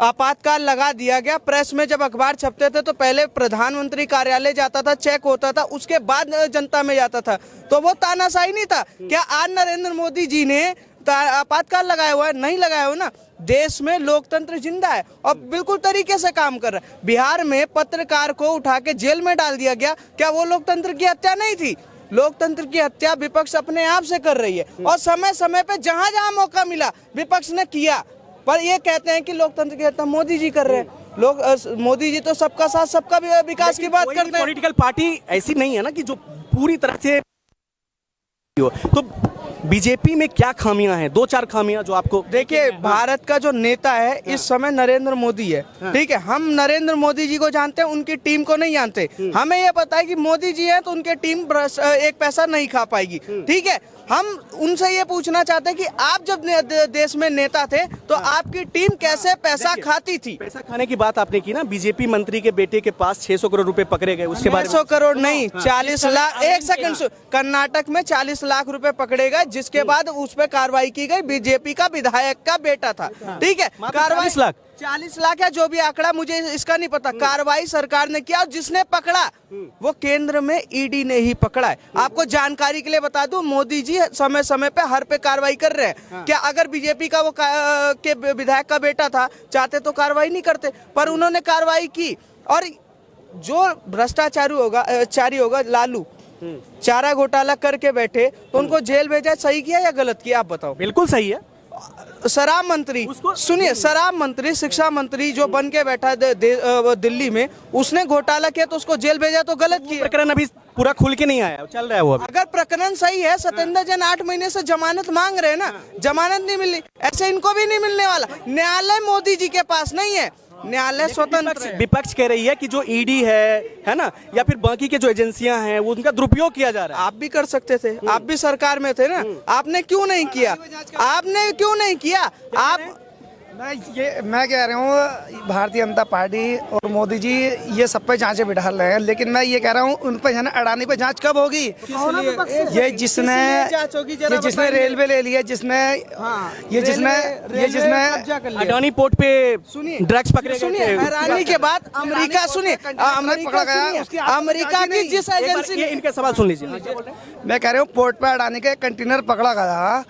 आपातकाल लगा दिया गया। प्रेस में जब अखबार छपते थे तो पहले प्रधानमंत्री कार्यालय जाता था, चेक होता था, उसके बाद जनता में जाता था। तो वो तानाशाही नहीं था क्या? आज नरेंद्र मोदी जी ने आपातकाल लगाया हुआ है? नहीं लगाया हो ना। देश में लोकतंत्र जिंदा है और बिल्कुल तरीके से काम कर रहा है। बिहार में पत्रकार को उठा के जेल में डाल दिया गया, क्या वो लोकतंत्र की हत्या नहीं थी? लोकतंत्र की हत्या विपक्ष अपने आप से कर रही है, और समय समय पे जहां जहां मौका मिला विपक्ष ने किया। पर ये कहते हैं कि लोकतंत्र की हत्या मोदी जी कर रहे हैं। लोग मोदी जी तो सबका साथ सबका विकास की बात करते हैं। पॉलिटिकल पार्टी ऐसी नहीं है ना कि जो पूरी तरह से हो। तो बीजेपी में क्या खामियां हैं? 2-4 खामियां जो आपको। देखिए, भारत का जो नेता है इस समय नरेंद्र मोदी है, ठीक है। हम नरेंद्र मोदी जी को जानते हैं, उनकी टीम को नहीं जानते। हमें यह पता है कि मोदी जी हैं तो उनकी टीम एक पैसा नहीं खा पाएगी, ठीक है। हम उनसे ये पूछना चाहते हैं कि आप जब देश में नेता थे तो आपकी टीम कैसे पैसा खाती थी? पैसा खाने की बात आपने की ना, बीजेपी मंत्री के बेटे के पास 600 करोड़ रुपए पकड़े गए, उसके बाद 600 करोड़ नहीं, 40 लाख। एक सेकंड, कर्नाटक में 40 लाख रुपए पकड़े गए, जिसके बाद उस पर कार्रवाई की गई। बीजेपी का विधायक का बेटा था, ठीक है। कार्रवाई 40 लाख है, जो भी आंकड़ा, मुझे इसका नहीं पता। कार्रवाई सरकार ने किया और जिसने पकड़ा वो केंद्र में ईडी ने ही पकड़ा है। आपको जानकारी के लिए बता दूं, मोदी जी समय समय पे हर पे कार्रवाई कर रहे हैं। क्या अगर बीजेपी का वो के विधायक का बेटा था, चाहते तो कार्रवाई नहीं करते, पर उन्होंने कार्रवाई की। और जो भ्रष्टाचारी होगा लालू, चारा घोटाला करके बैठे तो उनको जेल भेजा, सही किया या गलत किया? आप बताओ। बिल्कुल सही है। शराब मंत्री, सुनिए, शराब मंत्री, शिक्षा मंत्री जो बन के बैठा है दिल्ली में, उसने घोटाला किया तो उसको जेल भेजा, तो गलत किया। प्रकरण अभी पूरा खुल के नहीं आया, चल रहा है वो अभी। अगर प्रकरण सही है, सत्येंद्र जैन 8 महीने से जमानत मांग रहे हैं ना, जमानत नहीं मिली, ऐसे इनको भी नहीं मिलने वाला। न्यायालय मोदी जी के पास नहीं है, न्यायालय स्वतंत्र है। विपक्ष कह रही है कि जो ईडी है ना, या फिर बाकी के जो एजेंसियां हैं, वो उनका दुरुपयोग किया जा रहा है। आप भी कर सकते थे, आप भी सरकार में थे ना, आपने क्यों नहीं किया? आपने क्यों नहीं किया? आप मैं कह रहा हूँ भारतीय जनता पार्टी और मोदी जी ये सब पे जांचें बिठा रहे हैं, लेकिन मैं ये कह रहा हूँ उन पे है ना, अडानी पे जांच कब होगी? ये जिसने रेलवे ले लिया, जिसने अडानी पोर्ट पे ड्रग्स पकड़े सुनिए, हैरानी के बाद अमेरिका, सुनिए, अमेरिका की जिस एजेंसी ने, इनके सवाल सुन लीजिए। मैं कह रहा हूँ पोर्ट पे अडानी का कंटेनर पकड़ा गया,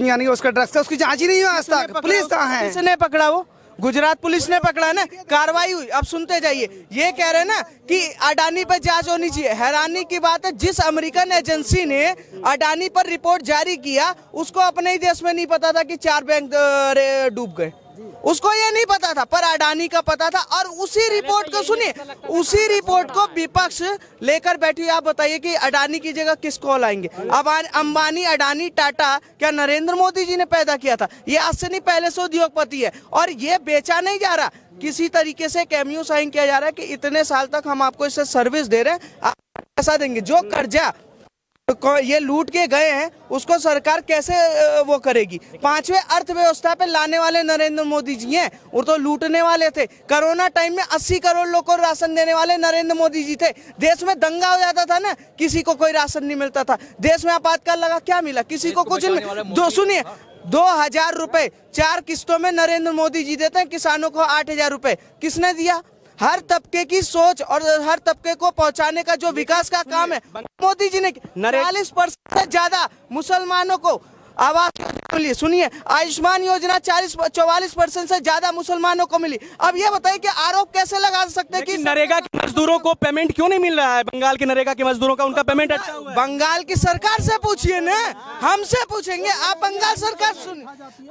यानी उसका ड्रग्स का, उसकी जांच ही नहीं हुई आज तक। पुलिस कहाँ है? किसने पकड़ा? वो गुजरात पुलिस ने पकड़ा ना, कार्रवाई हुई। अब सुनते जाइए, ये कह रहे हैं ना कि अडानी पर जांच होनी चाहिए। हैरानी की बात है, जिस अमेरिकन एजेंसी ने अडानी पर रिपोर्ट जारी किया, उसको अपने ही देश में नहीं पता था कि 4 बैंक डूब गए, उसको ये नहीं पता था, पर अडानी का पता था। और उसी रिपोर्ट को सुनिए, उसी रिपोर्ट को विपक्ष लेकर बैठी। आप बताइए कि अडानी की जगह किसको लाएंगे? अब अंबानी, अडानी, टाटा क्या नरेंद्र मोदी जी ने पैदा किया था? ये आज से नहीं, पहले से उद्योगपति है। और ये बेचा नहीं जा रहा, किसी तरीके से कैम्यू साइन किया जा रहा है कि इतने साल तक हम आपको इससे सर्विस दे रहे हैं, आप पैसा देंगे। जो कर्जा ये लूट के गए हैं उसको सरकार कैसे वो करेगी? 5वें अर्थव्यवस्था पे लाने वाले नरेंद्र मोदी जी हैं, वो तो लूटने वाले थे। कोरोना टाइम में 80 करोड़ लोगों को राशन देने वाले नरेंद्र मोदी जी थे। देश में दंगा हो जाता था ना, किसी को कोई राशन नहीं मिलता था। देश में आपातकाल लगा, क्या मिला? किसी को कुछ नहीं। सुनिए, 2000 रुपए 4 किस्तों में नरेंद्र मोदी जी देते हैं, किसानों को 8000 रुपए किसने दिया? हर तबके की सोच और हर तबके को पहुंचाने का जो विकास का काम है मोदी जी ने। 40% से ज्यादा मुसलमानों को आवास योजना मिली, सुनिए आयुष्मान योजना 44% से ज्यादा मुसलमानों को मिली। अब ये बताइए कि आरोप कैसे लगा सकते हैं कि नरेगा के मजदूरों को पेमेंट क्यों नहीं मिल रहा है? बंगाल के नरेगा के मजदूरों का उनका पेमेंट अच्छा हुआ है। बंगाल की सरकार से पूछिए ना, हमसे पूछेंगे? आप बंगाल सरकार सुन,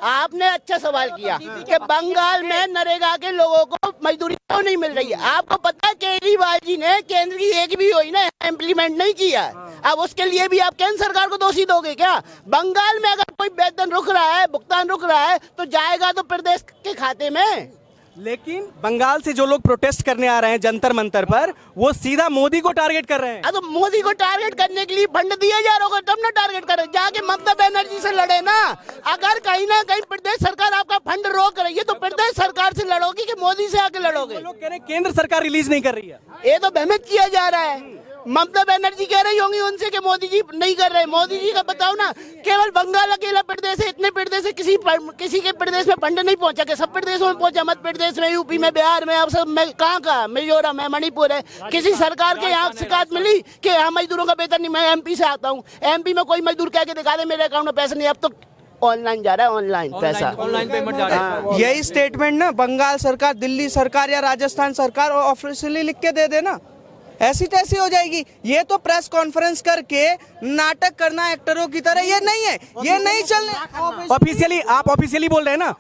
आपने अच्छा सवाल किया कि बंगाल में नरेगा के लोगों को मजदूरी क्यों नहीं मिल रही है। आपको पता है केजरीवाल जी ने केंद्र की एक भी योजना इम्प्लीमेंट नहीं किया है। अब उसके लिए भी आप केंद्र सरकार को दोषी दोगे क्या? बंगाल में अगर कोई वेतन रुक रहा है, भुगतान रुक रहा है, तो जाएगा तो प्रदेश के खाते में। लेकिन बंगाल से जो लोग प्रोटेस्ट करने आ रहे हैं जंतर मंतर पर, वो सीधा मोदी को टारगेट कर रहे हैं। तो मोदी को टारगेट करने के लिए फंड दिया जा रहा होगा तब ना टारगेट करे, जाके ममता बनर्जी से लड़े ना। अगर कहीं ना कहीं प्रदेश सरकार आपका फंड रोक रही है तो प्रदेश सरकार से लड़ोगे कि मोदी से आके लड़ोगे? लोग कह रहे हैं केंद्र सरकार रिलीज नहीं कर रही है। ये तो भ्रमित किया जा रहा है। ममता बनर्जी कह रही होंगी उनसे कि मोदी जी नहीं कर रहे। मोदी जी का बताओ ना, केवल बंगाल अकेला प्रदेश है, इतने प्रदेश है, किसी के प्रदेश में फंड नहीं पहुंचा क्या? सब प्रदेशों में पहुंचा, मध्य प्रदेश में, यूपी में, बिहार में, अब सब में कहाँ मिजोरम है, मणिपुर है। किसी सरकार के यहाँ शिकायत मिली कि यहाँ मजदूरों का वेतन नहीं? मैं एमपी से आता हूँ, एमपी में कोई मजदूर कह के दिखा दे मेरे अकाउंट में पैसा नहीं। अब तो ऑनलाइन जा रहा है, ऑनलाइन पैसा, ऑनलाइन पेमेंट जा रहा है। यही स्टेटमेंट ना बंगाल सरकार, दिल्ली सरकार या राजस्थान सरकार ऑफिशियली लिख के दे देना, ऐसी तैसी हो जाएगी। ये तो प्रेस कॉन्फ्रेंस करके नाटक करना एक्टरों की तरह, ये नहीं है, ये नहीं चलने। ऑफिशियली आप ऑफिशियली बोल रहे हैं ना,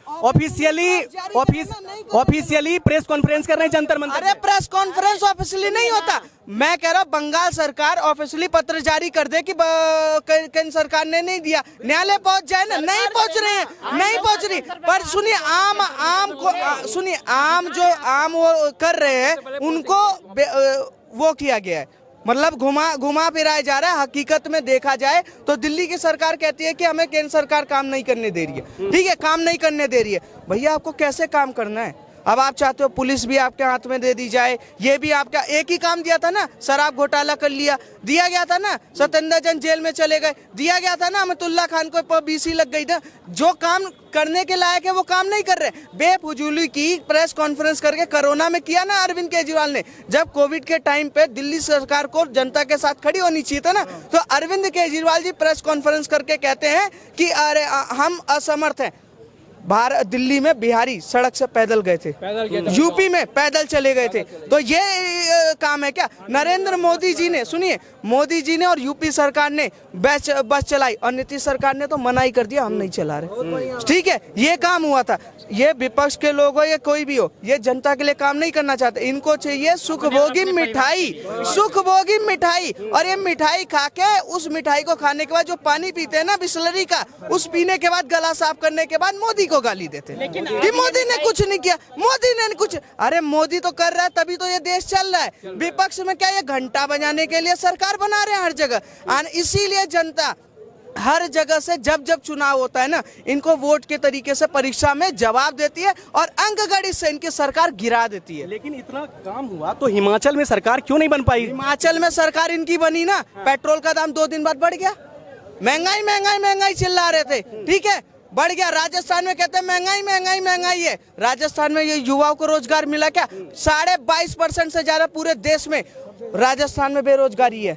ऑफिशियली प्रेस कॉन्फ्रेंस कर रहे हैं जंतर मंतर। अरे प्रेस कॉन्फ्रेंस ऑफिशियली नहीं होता। मैं कह रहा हूँ बंगाल सरकार ऑफिशियली पत्र जारी कर दे कि केंद्र सरकार ने नहीं दिया, न्यायालय पहुंच जाए ना। नहीं पहुंच रहे हैं, नहीं पहुंच रही। पर सुनिए आम को सुनिए, आम वो कर रहे हैं, उनको वो किया गया है, मतलब घुमा फिराया जा रहा है। हकीकत में देखा जाए तो दिल्ली की सरकार कहती है कि हमें केंद्र सरकार काम नहीं करने दे रही है। ठीक है, काम नहीं करने दे रही है, भैया आपको कैसे काम करना है? अब आप चाहते हो पुलिस भी आपके हाथ में दे दी जाए, ये भी आपका एक ही काम दिया था ना, शराब घोटाला कर लिया, दिया गया था ना, सत्येंद्र जैन जेल में चले गए, दिया गया था ना, अमितुल्लाह खान को बीसी लग गई था। जो काम करने के लायक है वो काम नहीं कर रहे। बेफजूली की प्रेस कॉन्फ्रेंस करके कोरोना में किया ना अरविंद केजरीवाल ने, जब कोविड के टाइम पे दिल्ली सरकार को जनता के साथ खड़ी होनी चाहिए था ना, तो अरविंद केजरीवाल जी प्रेस कॉन्फ्रेंस करके कहते हैं कि अरे हम असमर्थ हैं। दिल्ली में बिहारी सड़क से पैदल गए थे, यूपी में पैदल चले गए थे। तो ये काम है क्या? नरेंद्र मोदी जी ने, सुनिए, मोदी जी ने और यूपी सरकार ने बस चलाई और नीतीश सरकार ने तो मना ही कर दिया, हम नहीं चला रहे। ठीक है, ये काम हुआ था। ये विपक्ष के लोग हो या कोई भी हो, ये जनता के लिए काम नहीं करना चाहते। इनको चाहिए सुखभोगी मिठाई, सुखभोगी मिठाई। और ये मिठाई खा के, उस मिठाई को खाने के बाद जो पानी पीते हैं ना बिस्लरी का, उस पीने के बाद गला साफ करने के बाद मोदी को गाली देते हैं कि मोदी ने कुछ नहीं किया, मोदी ने कुछ। अरे मोदी तो कर रहा है, तभी तो ये देश चल रहा है। विपक्ष में क्या, ये घंटा बजाने के लिए सरकार बना रहे हैं हर जगह। इसीलिए जनता हर जगह से जब चुनाव होता है ना, इनको वोट के तरीके से परीक्षा में जवाब देती है और अंकगणित से इनकी सरकार गिरा देती है। लेकिन इतना काम हुआ तो हिमाचल में सरकार क्यों नहीं बन पाई? हिमाचल में सरकार इनकी बनी ना, पेट्रोल का दाम 2 दिन बाद बढ़ गया, महंगाई महंगाई महंगाई चिल्ला रहे थे, ठीक है, बढ़ गया। राजस्थान में कहते हैं महंगाई महंगाई महंगाई है। राजस्थान में ये युवाओं को रोजगार मिला क्या? 22.5% से ज्यादा पूरे देश में राजस्थान में बेरोजगारी है।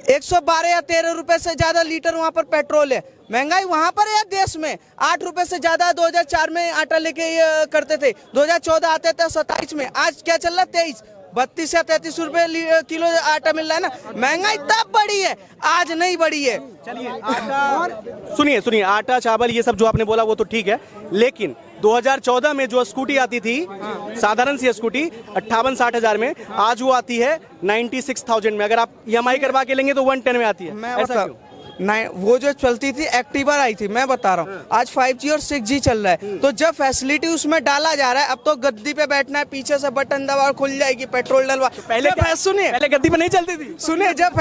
112 या 13 रुपए से ज्यादा लीटर वहाँ पर पेट्रोल है। महंगाई वहाँ पर है देश में। 8 रुपए से ज्यादा 2004 में आटा लेके करते थे, 2014 आते थे 27 में, आज क्या चल रहा है 23, 32 या 33 रुपए किलो आटा मिल रहा है ना। महंगाई तब बढ़ी है, आज नहीं बढ़ी है। चलिए आटा, सुनिए, आटा चावल ये सब जो आपने बोला वो तो ठीक है, लेकिन 2014 में जो स्कूटी आती थी, साधारण सी स्कूटी 58-60 हजार में, आज वो आती है 96,000 में। अगर आप EMI करवा के लेंगे तो 110 में आती है। ऐसा क्यों? नहीं, वो जो चलती थी एक्टिवा आई थी, मैं बता रहा हूँ, आज 5G और 6G चल रहा है। तो जब फैसिलिटी उसमें डाला जा रहा है, अब तो गद्दी पे बैठना है, पीछे से बटन दबा खुल जाएगी, पेट्रोल डलवा। पहले सुनिए, पहले गद्दी पे नहीं चलती थी। सुनिए, जब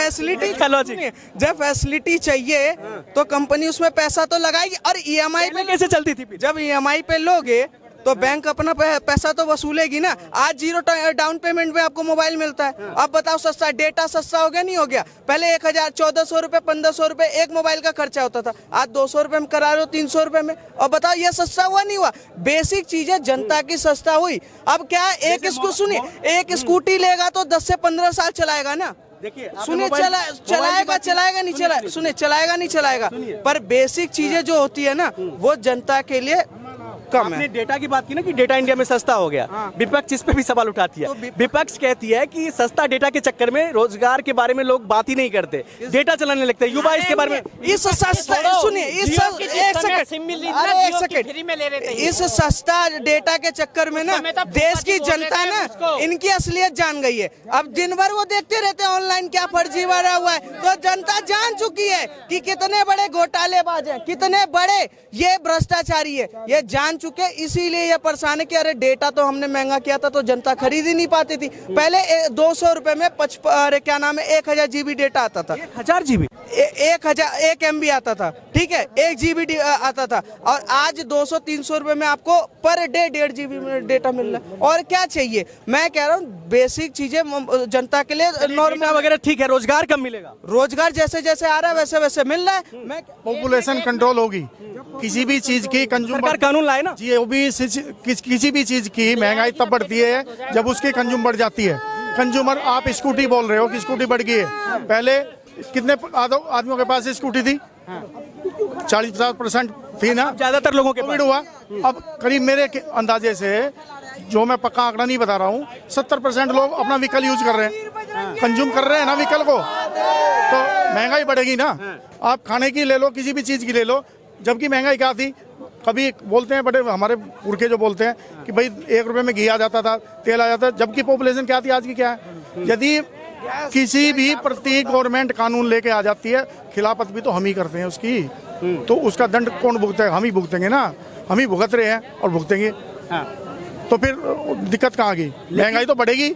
फैसिलिटी चाहिए तो कंपनी उसमें पैसा तो लगाएगी। और EMI पे कैसे चलती थी? जब EMI पे लोगे तो बैंक अपना पैसा तो वसूलेगी ना। आज 0 डाउन पेमेंट में आपको मोबाइल मिलता है। अब बताओ सस्ता, डेटा सस्ता हो गया नहीं हो गया? पहले 1000, 1400 रुपए, 1500 रुपए एक मोबाइल का खर्चा होता था, आज 200 रुपए में करा रहे हो, 300 रुपए में। और बताओ ये सस्ता हुआ नहीं हुआ? बेसिक चीजें जनता की सस्ता हुई। अब क्या, एक स्कूटी लेगा तो 10 से 15 साल चलाएगा ना, देखिए, आपने सुनिए, मोबाइल- चलाएगा नहीं चलाएगा, सुनिए, चलाएगा नहीं चलाएगा, पर बेसिक चीजें जो होती है ना वो जनता के लिए कम आपने है। डेटा की बात की ना कि डेटा इंडिया में सस्ता हो गया। विपक्ष इस पे भी सवाल उठाती है। विपक्ष कहती है कि सस्ता डेटा के चक्कर में रोजगार के बारे में लोग बात ही नहीं करते, डेटा चलाने लगते हैं। युवा इसके बारे में इस सस्ता, सुनिए, एक सेकंड, अरे एक फ्री में ले रहे सेकंड, थे। इस सस्ता डेटा के चक्कर में ना उसमें तो देश की बोल रहे जनता थे ना उसको। इनकी असलियत जान गई है। अब दिन भर वो देखते रहते हैं ऑनलाइन क्या फर्जीवाड़ा हुआ है, तो जनता जान चुकी है कि कितने बड़े घोटालेबाज हैं, कितने बड़े ये भ्रष्टाचारी है, ये जान चुके। इसीलिए ये परेशान है कि अरे डेटा तो हमने महंगा किया था तो जनता खरीद ही नहीं पाती थी। पहले 200 रुपए में 1000 GB डेटा आता था, 1000 GB 1 MB आता था, ठीक है, 1 GB आता था, और आज 200-300 रुपए में आपको पर डे 1.5 GB में डेटा मिल रहा है। और क्या चाहिए? मैं कह रहा हूँ बेसिक चीजें जनता के लिए डेटा नॉर्मल वगैरह ठीक है, रोजगार कब मिलेगा? रोजगार जैसे जैसे आ रहा है वैसे वैसे मिल रहा है। मैं पॉपुलेशन कंट्रोल होगी, किसी भी चीज की सरकार कंज्यूमर कानून लाए ना। जी, वो भी किसी भी चीज की महंगाई तब बढ़ती है जब उसकी कंज्यूम बढ़ जाती है। कंज्यूमर, आप स्कूटी बोल रहे हो कि स्कूटी बढ़ गई है, पहले कितने आदमियों के पास स्कूटी थी? 40-50% थी ना, ज्यादातर लोगों के कोविड हुआ। अब करीब मेरे अंदाजे से, जो मैं पक्का आंकड़ा नहीं बता रहा हूँ, 70% लोग अपना व्हीकल यूज कर रहे हैं, कंज्यूम कर रहे हैं ना व्हीकल को, तो महंगाई बढ़ेगी ना। आप खाने की ले लो, किसी भी चीज की ले लो, जबकि महंगाई क्या थी? कभी बोलते हैं बड़े हमारे पुरखे जो बोलते हैं कि भाई 1 रुपए में घी आ जाता था, तेल आ जाता था, जबकि पॉपुलेशन क्या थी, आज की क्या है। यदि किसी भी प्रति गवर्नमेंट कानून लेके आ जाती है, खिलाफत भी तो हम ही करते हैं उसकी, तो उसका दंड कौन भुगतेगा? हम ही भुगतेंगे ना, हम ही भुगत रहे हैं और भुगतेंगे। तो फिर दिक्कत कहाँ गई? महंगाई तो बढ़ेगी,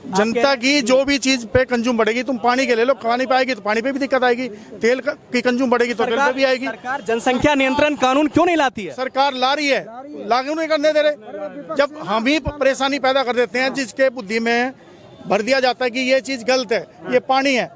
जनता की जो भी चीज पे कंज्यूम बढ़ेगी। तुम पानी के ले लो, पानी पे आएगी तो पानी पे भी दिक्कत आएगी, तेल की कंज्यूम बढ़ेगी तो तेल पे भी आएगी। सरकार जनसंख्या नियंत्रण कानून क्यों नहीं लाती है? सरकार ला रही है, लागू नहीं करने दे रहे। जब हम ही परेशानी पैदा कर देते हैं, जिसके बुद्धि में भर दिया जाता है कि ये चीज गलत है, ये पानी है,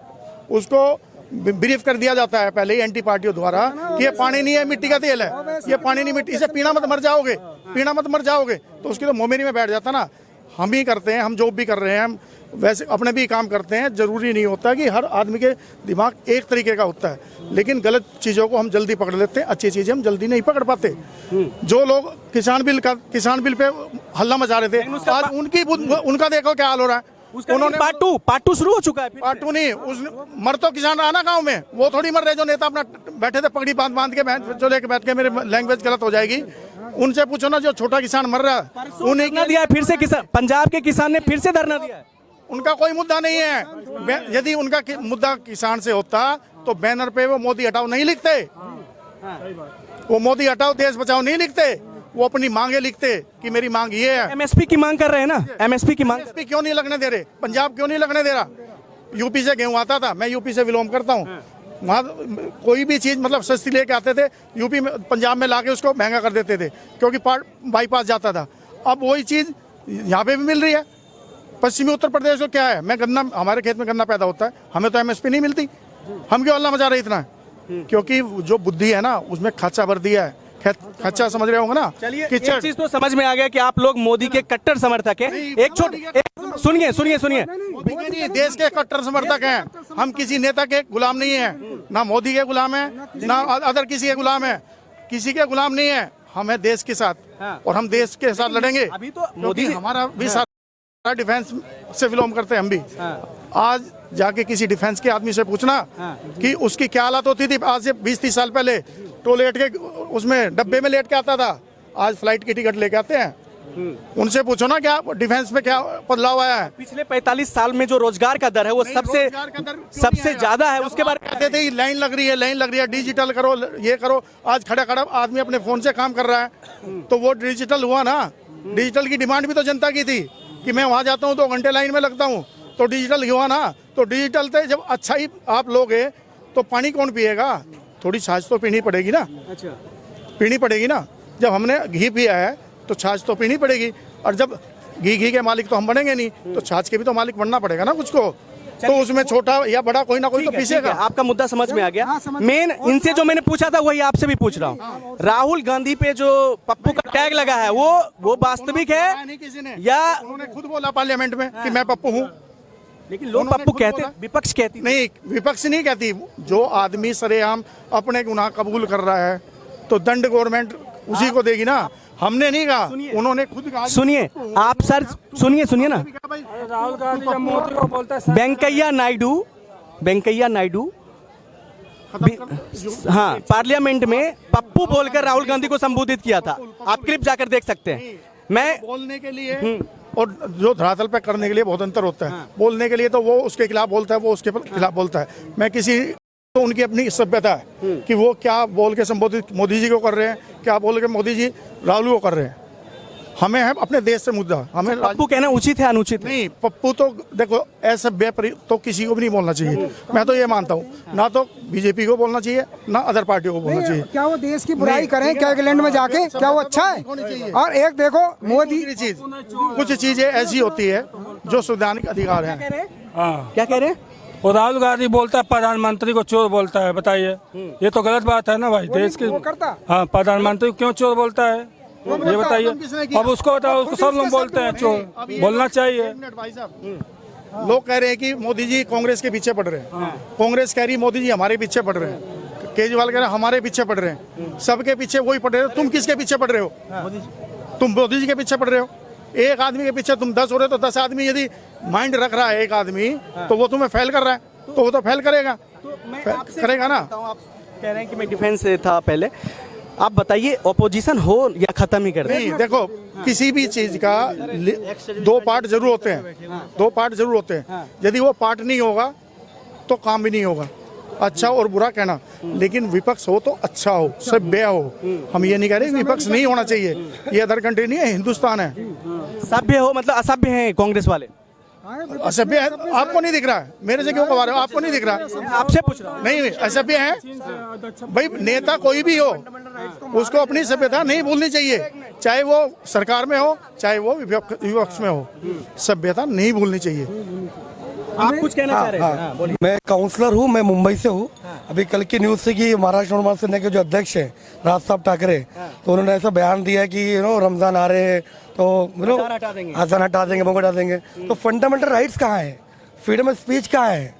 उसको ब्रीफ कर दिया जाता है पहले ही एंटी पार्टियों द्वारा कि ये पानी नहीं है, मिट्टी का तेल है, ये पानी नहीं, मिट्टी, इसे पीना मत मर जाओगे, पीना मत मर जाओगे, तो उसकी तो मोमेरी में बैठ जाता ना। हम ही करते हैं, हम जॉब भी कर रहे हैं, हम वैसे अपने भी काम करते हैं। जरूरी नहीं होता कि हर आदमी के दिमाग एक तरीके का होता है, लेकिन गलत चीज़ों को हम जल्दी पकड़ लेते हैं, अच्छी चीज़ें हम जल्दी नहीं पकड़ पाते। जो लोग किसान बिल पे हल्ला मचा रहे थे, आज उनका देखो क्या हाल हो रहा है। उन्होंने पार्ट टू शुरू हो चुका है। पार्ट 2 नहीं, मर तो किसान रहा ना गाँव में, वो थोड़ी मर रहे जो नेता अपना बैठे थे पगड़ी बांध के, जो लेके बैठ के, मेरे लैंग्वेज गलत हो जाएगी, उनसे पूछो ना, जो छोटा किसान मर रहा है उन्हें धरना दिया है फिर से, किसान पंजाब के किसान ने फिर से धरना दिया है। उनका कोई मुद्दा नहीं है। यदि उनका मुद्दा किसान से होता तो बैनर पे वो मोदी हटाओ नहीं लिखते, वो मोदी हटाओ देश बचाओ नहीं लिखते, वो अपनी मांगे लिखते कि मेरी मांग ये है। एमएसपी की मांग कर रहे हैं ना, एमएसपी की मांग। एमएसपी क्यों नहीं लगने दे रहे? पंजाब क्यों नहीं लगने दे रहा? यूपी से गेहूं आता था, मैं यूपी से बिलोंग करता हूँ, वहाँ कोई भी चीज़ मतलब सस्ती लेके आते थे, यूपी में पंजाब में लाके उसको महंगा कर देते थे क्योंकि बाईपास जाता था। अब वही चीज़ यहाँ पे भी मिल रही है। पश्चिमी उत्तर प्रदेश को क्या है, मैं गन्ना, हमारे खेत में गन्ना पैदा होता है, हमें तो एमएसपी नहीं मिलती, हम क्यों हल्ला मचा रहे इतना? क्योंकि जो बुद्धि है ना उसमें खर्चा भर दिया है, खर्चा समझ रहे होंगे ना। चलिए, एक चीज तो समझ में आ गया कि आप लोग मोदी के कट्टर समर्थक हैं। सुनिए, देश के कट्टर समर्थक हैं हम, किसी नेता के गुलाम नहीं है, ना मोदी के गुलाम है, ना अदर किसी के गुलाम है, किसी के गुलाम नहीं है, हम है देश के साथ और हम देश के साथ लड़ेंगे। अभी तो मोदी हमारा भी सारा डिफेंस से विलोम करते हैं हम भी। आज जाके किसी डिफेंस के आदमी से पूछना कि उसकी क्या हालत होती थी आज से 20-30 साल पहले, तो लेट के उसमें डब्बे में लेट के आता था, आज फ्लाइट की टिकट लेके आते हैं। उनसे पूछो ना क्या डिफेंस में क्या बदलाव आया है। पिछले 45 साल में जो रोजगार का दर है वो सबसे ज्यादा है। उसके बारे में कहते थे लाइन लग रही है, डिजिटल करो, ये करो। आज खड़ा आदमी अपने फोन से काम कर रहा है, तो वो डिजिटल हुआ ना। डिजिटल की डिमांड भी तो जनता की थी कि मैं वहां जाता हूं 2 घंटे लाइन में लगता हूं, तो डिजिटल हुआ ना। तो डिजिटल से जब अच्छा ही आप लोगे तो पानी कौन पिएगा? थोड़ी छाछ तो पीनी पड़ेगी ना। अच्छा, पीनी पड़ेगी ना। जब हमने घी पिया है तो छाछ तो पीनी पड़ेगी, और जब घी के मालिक तो हम बनेंगे नहीं, तो छाछ के भी तो मालिक बनना पड़ेगा ना कुछ को। तो उसमें छोटा या बड़ा कोई ना कोई तो पीसेगा। आपका मुद्दा समझ में आ गया। मेन इनसे जो मैंने पूछा था वही आपसे भी पूछ रहा हूँ। राहुल गांधी पे जो पप्पू का टैग लगा है वो वास्तविक है किसी ने या उन्होंने खुद बोला पार्लियामेंट में कि मैं पप्पू हूँ। लेकिन लोग पप्पू कहते, विपक्ष कहती नहीं, विपक्ष नहीं कहती। जो आदमी सरेआम अपने गुनाह कबूल कर रहा है तो दंड गवर्नमेंट उसी को देगी ना। हमने नहीं कहा, उन्होंने खुद कहा। सुनिए आप सर, सुनिए ना। राहुल गांधी जब मोदी को बोलता है वेंकैया नायडू हाँ पार्लियामेंट में पप्पू बोलकर राहुल गांधी को संबोधित किया था। आप क्लिप जाकर देख सकते हैं। मैं बोलने के लिए और जो धरातल पे करने के लिए बहुत अंतर होता है। बोलने के लिए तो वो उसके खिलाफ बोलता है, वो उसके खिलाफ बोलता है। मैं किसी तो उनकी अपनी सभ्यता है कि वो क्या बोल के संबोधित मोदी जी को कर रहे हैं, क्या बोल के मोदी जी राहुल को कर रहे हैं। हमें है अपने देश से मुद्दा। हमें पप्पू कहना उचित है अनुचित नहीं, पप्पू तो देखो असभ्य तो किसी को भी नहीं बोलना चाहिए। मैं तो ये मानता हूँ, ना तो बीजेपी को बोलना चाहिए ना अदर पार्टियों को बोलना चाहिए। क्या वो देश की बुराई करें क्या इंग्लैंड में जाके? क्या वो अच्छा है? और एक देखो मोदी चीज, कुछ चीजें ऐसी होती है जो संवैधानिक अधिकार है। क्या कह रहे हैं? और राहुल गांधी बोलता है प्रधानमंत्री को चोर बोलता है। बताइए, ये तो गलत बात है ना भाई। देश के हाँ प्रधानमंत्री क्यों चोर बोलता है ये बताइए। अब उसको बताओ, उसको सब लोग बोलते हैं चोर, बोलना चाहिए। लोग कह रहे हैं कि मोदी जी कांग्रेस के पीछे पड़ रहे हैं। कांग्रेस कह रही मोदी जी हमारे पीछे पड़ रहे हैं। केजरीवाल कह रहे हैं हमारे पीछे पड़ रहे हैं। सबके पीछे वही पड़ रहे हो। तुम किसके पीछे पड़ रहे हो? तुम मोदी जी के पीछे पड़ रहे हो। एक आदमी के पीछे तुम 10 हो रहे हो तो 10 आदमी यदि माइंड रख रहा है एक आदमी तो वो तुम्हें फेल कर रहा है, तो वो तो फेल करेगा, करेगा ना। आप कह रहे हैं कि मैं डिफेंस से था पहले। आप बताइए ऑपोजिशन हो या खत्म ही कर दें? नहीं, देखो किसी भी चीज का 2 पार्ट जरूर होते हैं। 2 पार्ट जरूर होते हैं। यदि वो पार्ट नहीं होगा तो काम भी नहीं होगा। अच्छा और बुरा कहना, लेकिन विपक्ष हो तो अच्छा हो, सभ्य हो। हम ये नहीं कह रहे विपक्ष नहीं होना चाहिए। ये अदर कंट्री नहीं है, हिंदुस्तान है। सभ्य हो मतलब असभ्य हैं कांग्रेस वाले? असभ्य है? आपको नहीं दिख रहा है? मेरे से क्यों कहा रहे हो? आपको नहीं दिख रहा? आपसे पूछ रहा हूं। नहीं, असभ्य है भाई। नेता कोई भी हो, उसको अपनी सभ्यता नहीं भूलनी चाहिए, चाहे वो सरकार में हो चाहे वो विपक्ष में हो। सभ्यता नहीं भूलनी चाहिए। आप कुछ कहना चाह रहे हैं? बोलिए। मैं काउंसलर हूँ, मैं मुंबई से हूँ। अभी कल की न्यूज़ से कि महाराष्ट्र नवनिर्माण सेना के जो अध्यक्ष हैं राज साहब ठाकरे, तो उन्होंने ऐसा बयान दिया कि रमजान आ रहे हैं तो अजान हटा देंगे, बंग हटा देंगे। तो फंडामेंटल राइट्स कहाँ है? फ्रीडम ऑफ स्पीच कहाँ है?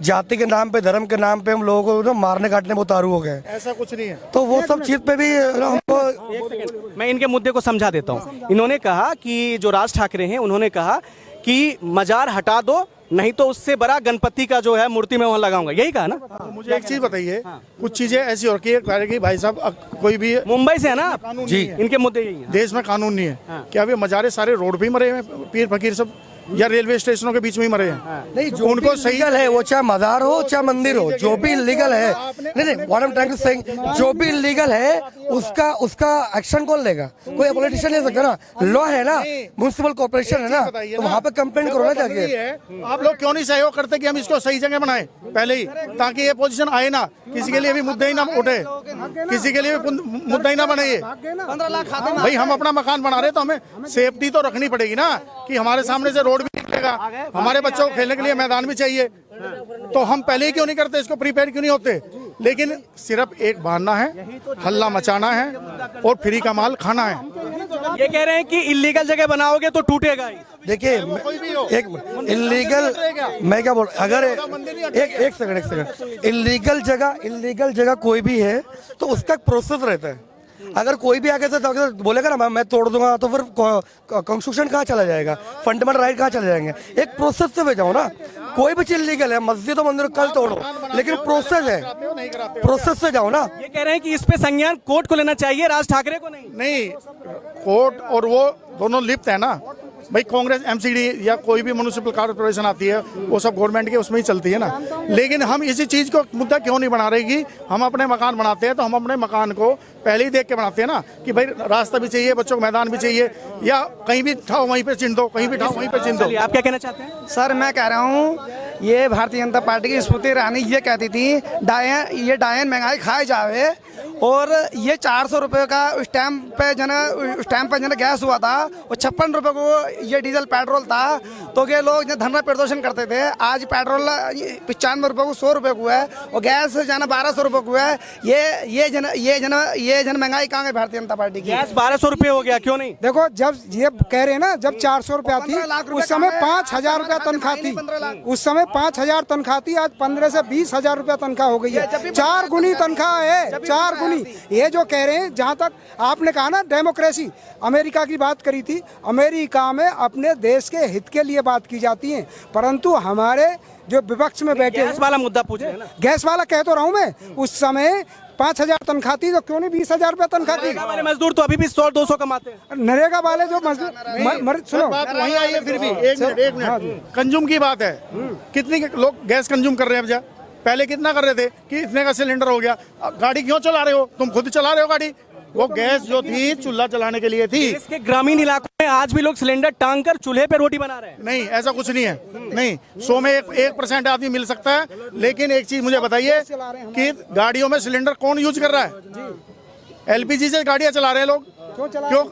जाति के नाम पे, धर्म के नाम पे हम लोगों को मारने काटने में उतारू हो गए। ऐसा कुछ नहीं है। तो वो सब चीज पे भी हमको, मैं इनके मुद्दे को समझा देता हूँ। इन्होंने कहा कि जो राज ठाकरे हैं उन्होंने कहा कि मजार हटा दो, नहीं तो उससे बड़ा गणपति का जो है मूर्ति में वहाँ लगाऊंगा। यही कहा ना? तो मुझे एक चीज बताइए, कुछ चीजें ऐसी हो रही है कि भाई साहब कोई भी मुंबई से है ना जी, इनके मुद्दे यही हैं। देश में कानून नहीं है। क्या अभी मजारे सारे रोड पे ही मरे हैं, पीर फकीर सब, या रेलवे स्टेशनों के बीच में ही मरे हैं? नहीं, जो उनको सही है वो चाहे मजार हो चाहे मंदिर हो, जो भी इलीगल है, नहीं what I am trying to say, जो भी इलीगल है उसका एक्शन कौन लेगा? कोई पॉलिटिशियन ले सकता ना। लॉ है ना, म्युनिसिपल कॉर्पोरेशन है ना, तो वहाँ पे कंप्लेंट करो ना जाके। आप लोग क्यों नहीं सहयोग करते कि हम इसको सही जगह बनाए पहले ही, ताकि ये पोजीशन आए ना, किसी के लिए भी मुद्दा ही ना उठे, किसी के लिए भी मुद्दा ही ना बने। ये 15 लाख खाते में भाई हम अपना मकान बना रहे तो हमें सेफ्टी तो रखनी पड़ेगी ना, कि हमारे सामने से रोड भी निकलेगा, हमारे बच्चों को खेलने के लिए मैदान भी चाहिए। तो हम पहले ही क्यों नहीं करते इसको, प्रिपेयर क्यों नहीं होते? लेकिन सिर्फ एक बहाना है, हल्ला मचाना है और फ्री का माल खाना है। ये कह रहे हैं कि इलीगल जगह बनाओगे तो टूटेगा ही। देखिए एक इलीगल, मैं क्या बोल, अगर एक सेकंड, इलीगल जगह कोई भी है तो उसका प्रोसेस रहता है। अगर कोई भी आगे से बोलेगा ना मैं तोड़ दूंगा, तो फिर कंस्ट्रक्शन कहाँ चला जाएगा, फंडामेंटल राइट कहाँ चले जाएंगे? एक प्रोसेस से भेजा हो ना। कोई भी चीज लीगल है, मस्जिद और मंदिर कल तोड़ो, लेकिन प्रोसेस है, प्रोसेस से जाओ ना। ये कह रहे हैं कि इस पे संज्ञान कोर्ट को लेना चाहिए, राज ठाकरे को नहीं। कोर्ट और वो दोनों लिप्त है ना भाई। कांग्रेस एमसीडी या कोई भी म्युनिसिपल कॉर्पोरेशन आती है, वो सब गवर्नमेंट के उसमें ही चलती है ना। लेकिन हम इसी चीज को मुद्दा क्यों नहीं बना रहे कि हम अपने मकान बनाते हैं तो हम अपने मकान को पहले ही देख के बनाते हैं ना, कि भाई रास्ता भी चाहिए, बच्चों को मैदान भी चाहिए, या कहीं भी ठाओ वहीं पे चिन्ह दो, कहीं भी ठाओ वहीं पे चिन्ह दो। आप क्या कहना चाहते हैं? सर मैं कह रहा हूँ, ये भारतीय जनता पार्टी की स्मृति ईरानी ये कहती थी डायन महंगाई खाए जावे, और ये 400 रुपये का स्टैम्प पे जो है गैस हुआ था, और 56 रुपये को ये डीजल पेट्रोल था। तो ये लोग जो धरना प्रदर्शन करते थे, आज पेट्रोल 95 रुपये को 100 रुपये को है, और गैस जो है 1200 रुपये को है। ये जन महंगाई कहाँ है भारतीय जनता पार्टी की? गैस 1200 रुपये हो गया, क्यों नहीं? देखो, जब ये कह रहे हैं ना, जब 400 रुपया थी उस समय 5000 रुपया तनख्वाह थी, उस समय 5000 तनख्वाह थी, आज 15 से 20,000 रुपया तनख्वाह हो गई है। 4 गुनी तनख्वाह है, 4 गुनी। ये जो कह रहे हैं, जहाँ तक आपने कहा ना डेमोक्रेसी, अमेरिका की बात करी थी, अमेरिका में अपने देश के हित के लिए बात की जाती है, परंतु हमारे जो विपक्ष में बैठे, गैस वाला मुद्दा पूछ रहे हैं ना? गैस वाला कह तो रहा हूँ मैं, उस समय 5000 तनख्वाह थी, तो क्यों नहीं 20,000 रुपया तनख्वाह थी? नरेगा वाले मजदूर तो अभी भी 100-200 कमाते हैं। नरेगा वाले जो मजदूर, सुनो, बात वहीं आई है। फिर भी एक मिनट कंज्यूम की बात है। कितनी लोग गैस कंज्यूम कर रहे हैं? अब पहले कितना कर रहे थे कि इतने का सिलेंडर हो गया। गाड़ी क्यों चला रहे हो? तुम खुद चला रहे हो गाड़ी। वो गैस जो थी चूल्हा चलाने के लिए थी। देश के ग्रामीण इलाकों में आज भी लोग सिलेंडर टांग कर चूल्हे पे रोटी बना रहे हैं। नहीं, ऐसा कुछ नहीं है। नहीं, 100 में 1% आदमी मिल सकता है। लेकिन एक चीज मुझे बताइए कि गाड़ियों में सिलेंडर कौन यूज कर रहा है? LPG से गाड़ियां चला रहे हैं लोग।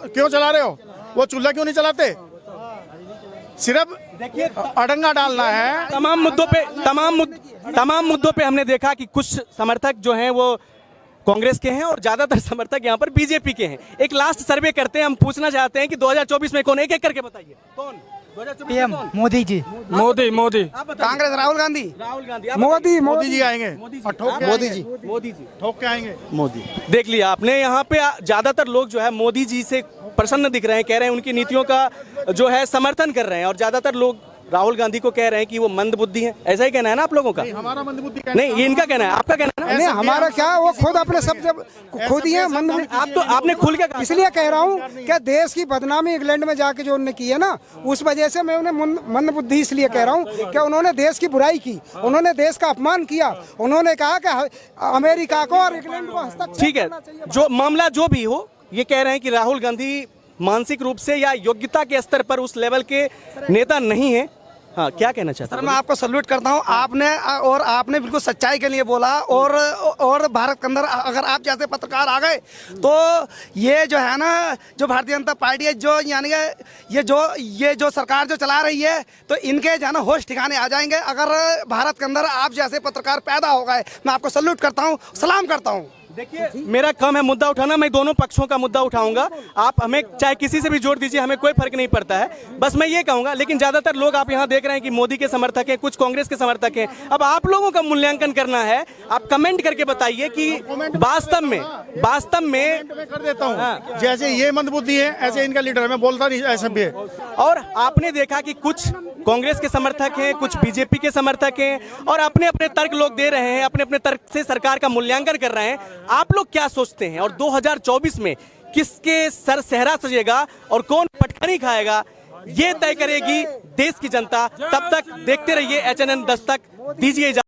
क्यों चला रहे हो? वो चूल्हा क्यों नहीं चलाते? सिर्फ देखिए अड़ंगा डालना है। तमाम मुद्दों पे हमने देखा कि कुछ समर्थक जो हैं वो कांग्रेस के हैं और ज्यादातर समर्थक यहाँ पर बीजेपी के हैं। एक लास्ट सर्वे करते हैं, हम पूछना चाहते हैं कि 2024 में कौन, एक एक करके बताइए कौन? 2024 पीएम मोदी जी। मोदी। कांग्रेस राहुल गांधी। मोदी जी आएंगे। मोदी जी ठोक के आएंगे। मोदी। देख लिया आपने, यहाँ पे ज्यादातर लोग जो है मोदी जी से प्रसन्न दिख रहे हैं, कह रहे हैं उनकी नीतियों का जो है समर्थन कर रहे हैं, और ज्यादातर लोग राहुल गांधी को कह रहे हैं कि वो मंदबुद्धि हैं। ऐसा ही कहना है ना आप लोगों का? हमारा मंदबुद्धि नहीं, ये इनका कहना है, आपका कहना है? नहीं, हमारा क्या, वो खुद अपने सब जब खुद ही है मंदबुद्धि। आप तो आपने खुल के कहा। इसलिए कह रहा हूँ क्या देश की बदनामी इंग्लैंड में जाके जो उन्होंने की है ना, उस वजह से मैं उन्हें मंदबुद्धि इसलिए कह रहा हूँ कि उन्होंने देश की बुराई की, उन्होंने देश का अपमान किया, उन्होंने कहा कि अमेरिका को और इंग्लैंड को हस्तक्षेप। ठीक है, जो मामला जो भी हो, ये कह रहे हैं कि राहुल गांधी मानसिक रूप से या योग्यता के स्तर पर उस लेवल के नेता नहीं है। हाँ, क्या कहना चाहते हैं? सर, मैं आपको सल्यूट करता हूँ। आपने बिल्कुल सच्चाई के लिए बोला, और भारत के अंदर अगर आप जैसे पत्रकार आ गए तो ये जो है ना, जो भारतीय जनता पार्टी है, जो यानी ये जो सरकार जो चला रही है, तो इनके जो है ना होश ठिकाने आ जाएंगे अगर भारत के अंदर आप जैसे पत्रकार पैदा हो गए। मैं आपको सल्यूट करता हूँ, सलाम करता हूँ। देखिए, मेरा काम है मुद्दा उठाना, मैं दोनों पक्षों का मुद्दा उठाऊंगा। आप हमें चाहे किसी से भी जोड़ दीजिए, हमें कोई फर्क नहीं पड़ता है। बस मैं ये कहूंगा, लेकिन ज्यादातर लोग आप यहाँ देख रहे हैं कि मोदी के समर्थक हैं, कुछ कांग्रेस के समर्थक हैं। अब आप लोगों का मूल्यांकन करना है। आप कमेंट करके बताइए कि वास्तव में कर देता हूँ। जैसे ये मंदबुद्धि है, ऐसे इनका लीडर है। मैं बोलता नहीं ऐसा भी है। और आपने देखा कि कुछ कांग्रेस के समर्थक हैं, कुछ बीजेपी के समर्थक हैं, और अपने अपने तर्क लोग दे रहे हैं, अपने अपने तर्क से सरकार का मूल्यांकन कर रहे हैं। आप लोग क्या सोचते हैं, और 2024 में किसके सर सेहरा सजेगा और कौन पटखनी खाएगा, ये तय करेगी देश की जनता। तब तक देखते रहिए HNN दस्तक। दीजिए इजाजत।